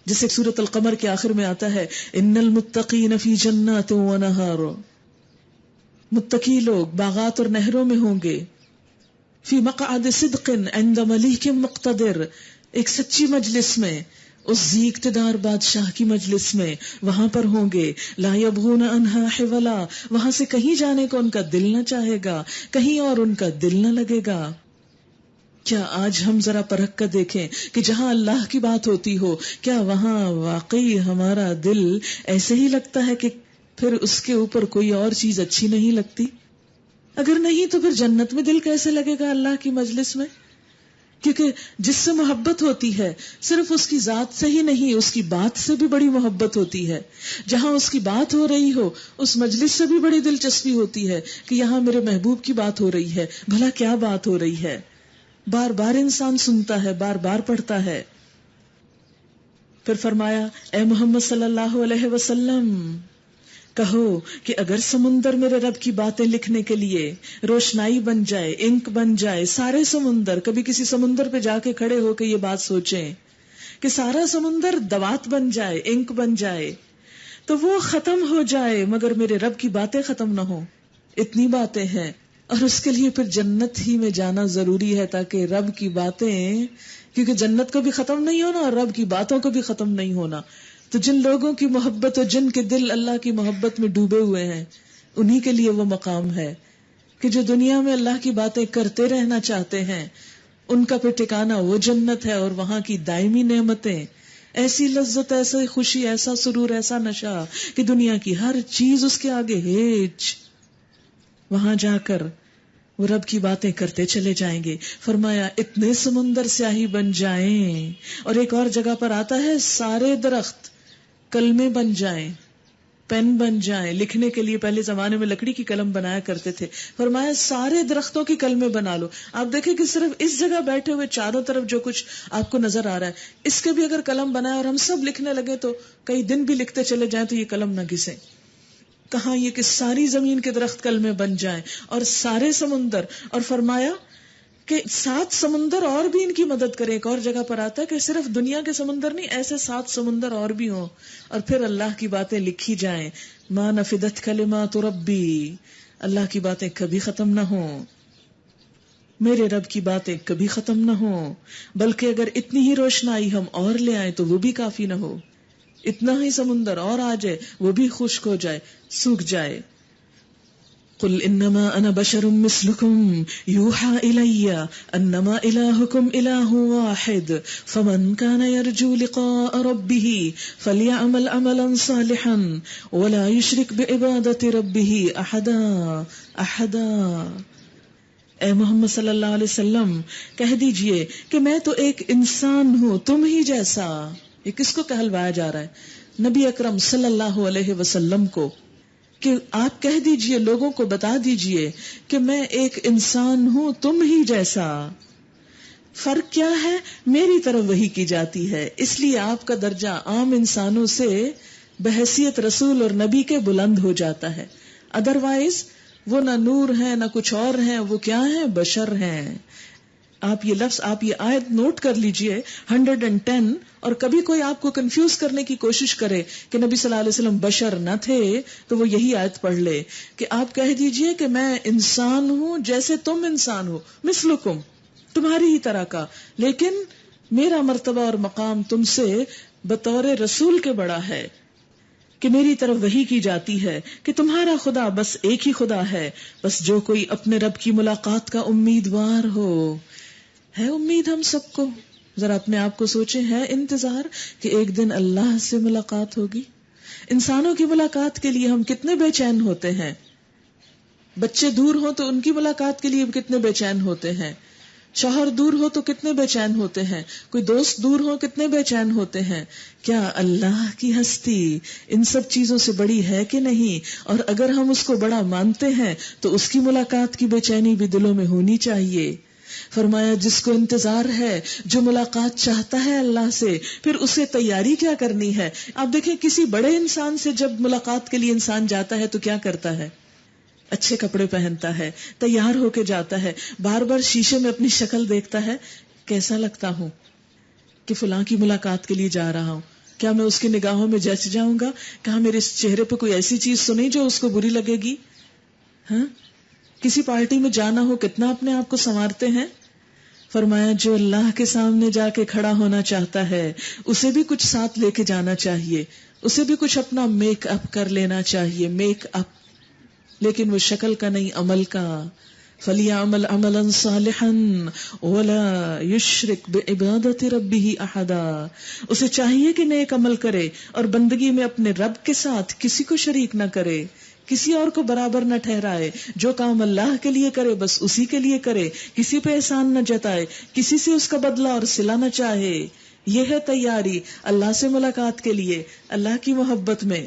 جسے سورۃ القمر کے آخر میں آتا ہے ان المتقین فی جنات و نہار، متقی لوگ باغات اور نہروں میں ہوں گے. فی مقعد صدق عند ملیک مقتدر، ایک سچی مجلس میں، اس ذی اقتدار بادشاہ کی مجلس میں وہاں پر ہوں گے. لا یبغون عنہا حولا، وہاں سے کہیں جانے کو ان کا دل نہ چاہے گا، کہیں اور ان کا دل نہ لگے گا. کیا آج ہم ذرا پرکھ کر دیکھیں کہ جہاں اللہ کی بات ہوتی ہو کیا وہاں واقعی ہمارا دل ایسے ہی لگتا ہے کہ پھر اس کے اوپر کوئی اور چیز اچھی نہیں لگتی؟ اگر نہیں تو پھر جنت میں دل کیسے لگے گا اللہ کی مجلس میں؟ کیونکہ جس سے محبت ہوتی ہے صرف اس کی ذات سے ہی نہیں، اس کی بات سے بھی بڑی محبت ہوتی ہے. جہاں اس کی بات ہو رہی ہو اس مجلس سے بھی بڑی دلچسپی ہوتی ہے کہ یہاں میرے محبوب کی بات ہو رہی ہے. بھلا کیا بات ہو رہی ہے؟ بار بار انسان سنتا ہے، بار بار پڑھتا ہے. پھر فرمایا اے محمد صلی اللہ علیہ وسلم کہو کہ اگر سمندر میرے رب کی باتیں لکھنے کے لیے روشنائی بن جائے، انک بن جائے، سارے سمندر، کبھی کسی سمندر پہ جا کے کھڑے ہو کے یہ بات سوچیں کہ سارا سمندر دوات بن جائے، انک بن جائے، تو وہ ختم ہو جائے مگر میرے رب کی باتیں ختم نہ ہو. اتنی باتیں ہیں، اور اس کے لیے پھر جنت ہی میں جانا ضروری ہے تاکہ رب کی باتیں، کیونکہ جنت کو بھی ختم نہیں ہونا اور رب کی باتوں کو بھی ختم نہیں ہونا. تو جن لوگوں کی محبت اور جن کے دل اللہ کی محبت میں ڈوبے ہوئے ہیں انہی کے لیے وہ مقام ہے کہ جو دنیا میں اللہ کی باتیں کرتے رہنا چاہتے ہیں ان کا پھر ٹھکانہ وہ جنت ہے، اور وہاں کی دائمی نعمتیں، ایسی لذت، ایسی خوشی، ایسا سرور، ایسا نشہ کہ دنیا کی ہر چیز اس کے آگے ہیچ. وہاں جا کر وہ رب کی باتیں کرتے چلے جائیں گے. فرمایا اتنے سمندر سیاہی بن جائیں، اور ایک اور جگہ پر آتا ہے سارے درخت کلمے بن جائیں، پین بن جائیں. لکھنے کے لیے پہلے زمانے میں لکڑی کی قلم بنایا کرتے تھے، فرمایا سارے درختوں کی کلمے بنا لو. آپ دیکھیں کہ صرف اس جگہ بیٹھے ہوئے چاروں طرف جو کچھ آپ کو نظر آ رہا ہے اس کے بھی اگر قلم بنائے اور ہم سب لکھنے لگے تو کئی دن بھی لکھتے چلے جائیں تو یہ قلم نہ گھسے. کہاں یہ کہ ساری زمین کے درخت کلمے بن جائیں اور سارے سمندر. اور فرمایا کہ 7 سمندر اور بھی ان کی مدد کرے. ایک اور جگہ پر آتا ہے کہ صرف دنیا کے سمندر نہیں، ایسے 7 سمندر اور بھی ہوں اور پھر اللہ کی باتیں لکھی جائیں. ما نفدت کلمات ربی، اللہ کی باتیں کبھی ختم نہ ہوں، میرے رب کی باتیں کبھی ختم نہ ہوں. بلکہ اگر اتنی ہی روشنائی ہم اور لے آئیں تو وہ بھی کافی نہ ہو. اتنا ہی سمندر اور آ جائے وہ بھی خشک ہو جائے، سوکھ جائے. قل انما انا بشر مثلكم يوحى الي انما الهكم اله واحد فمن كان يرجو لقاء ربه فليعمل عملا صالحا ولا يشرك بعبادة ربه احدا. اے محمد صلی اللہ علیہ وسلم کہہ دیجئے کہ میں تو ایک انسان ہوں تم ہی جیسا. یہ کس کو کہلوایا جا رہا ہے؟ نبی اکرم صلی اللہ علیہ وسلم کو، کہ آپ کہہ دیجئے، لوگوں کو بتا دیجئے کہ میں ایک انسان ہوں تم ہی جیسا. فرق کیا ہے؟ میری طرف وحی کی جاتی ہے، اس لیے آپ کا درجہ عام انسانوں سے بحیثیت رسول اور نبی کے بلند ہو جاتا ہے. ادروائز وہ نہ نور ہیں نہ کچھ اور ہیں، وہ کیا ہیں؟ بشر ہیں. آپ یہ لفظ، آپ یہ آیت نوٹ کر لیجئے 110. اور کبھی کوئی آپ کو کنفیوز کرنے کی کوشش کرے کہ نبی صلی اللہ علیہ وسلم بشر نہ تھے تو وہ یہی آیت پڑھ لے کہ آپ کہہ دیجئے کہ میں انسان ہوں جیسے تم انسان ہو، مثلکم، تمہاری ہی طرح کا، لیکن میرا مرتبہ اور مقام تم سے بطور رسول کے بڑا ہے کہ میری طرف وحی کی جاتی ہے کہ تمہارا خدا بس ایک ہی خدا ہے. بس جو کوئی اپنے رب کی ملاقات کا امیدوار ہو، ہے امید ہم سب کو، ذرا اپنے آپ کو سوچیں، ہے انتظار کہ ایک دن اللہ سے ملاقات ہوگی؟ انسانوں کی ملاقات کے لیے ہم کتنے بے چین ہوتے ہیں. بچے دور ہوں تو ان کی ملاقات کے لیے کتنے بے چین ہوتے ہیں. شوہر دور ہو تو کتنے بے چین ہوتے ہیں. کوئی دوست دور ہو کتنے بے چین ہوتے ہیں. کیا اللہ کی ہستی ان سب چیزوں سے بڑی ہے کہ نہیں؟ اور اگر ہم اس کو بڑا مانتے ہیں تو اس کی ملاقات کی بے چینی بھی دلوں میں ہونی چاہیے. فرمایا جس کو انتظار ہے، جو ملاقات چاہتا ہے اللہ سے، پھر اسے تیاری کیا کرنی ہے. آپ دیکھیں کسی بڑے انسان سے جب ملاقات کے لیے انسان جاتا ہے تو کیا کرتا ہے؟ اچھے کپڑے پہنتا ہے، تیار ہو کے جاتا ہے، بار بار شیشے میں اپنی شکل دیکھتا ہے، کیسا لگتا ہوں کہ فلاں کی ملاقات کے لیے جا رہا ہوں، کیا میں اس کی نگاہوں میں جچ جاؤں گا؟ کہاں میرے اس چہرے پہ کوئی ایسی چیز تو نہیں جو اس کو بری لگے گی؟ ہاں، کسی پارٹی میں جانا ہو کتنا اپنے آپ کو سنوارتے ہیں. فرمایا جو اللہ کے سامنے جا کے کھڑا ہونا چاہتا ہے اسے بھی کچھ ساتھ لے کے جانا چاہیے، اسے بھی کچھ اپنا میک اپ کر لینا چاہیے، میک اپ، لیکن وہ شکل کا نہیں، عمل کا. فَلْيَعْمَلْ عَمَلًا صَالِحًا وَلَا يُشْرِكْ بِعِبَادَةِ رَبِّهِ أَحَدًا. اسے چاہیے کہ نیک عمل کرے اور بندگی میں اپنے رب کے ساتھ کسی کو شریک نہ کرے، کسی اور کو برابر نہ ٹھہرائے. جو کام اللہ کے لیے کرے بس اسی کے لیے کرے، کسی پہ احسان نہ جتائے، کسی سے اس کا بدلہ اور صلہ نہ چاہے. یہ ہے تیاری اللہ سے ملاقات کے لیے، اللہ کی محبت میں.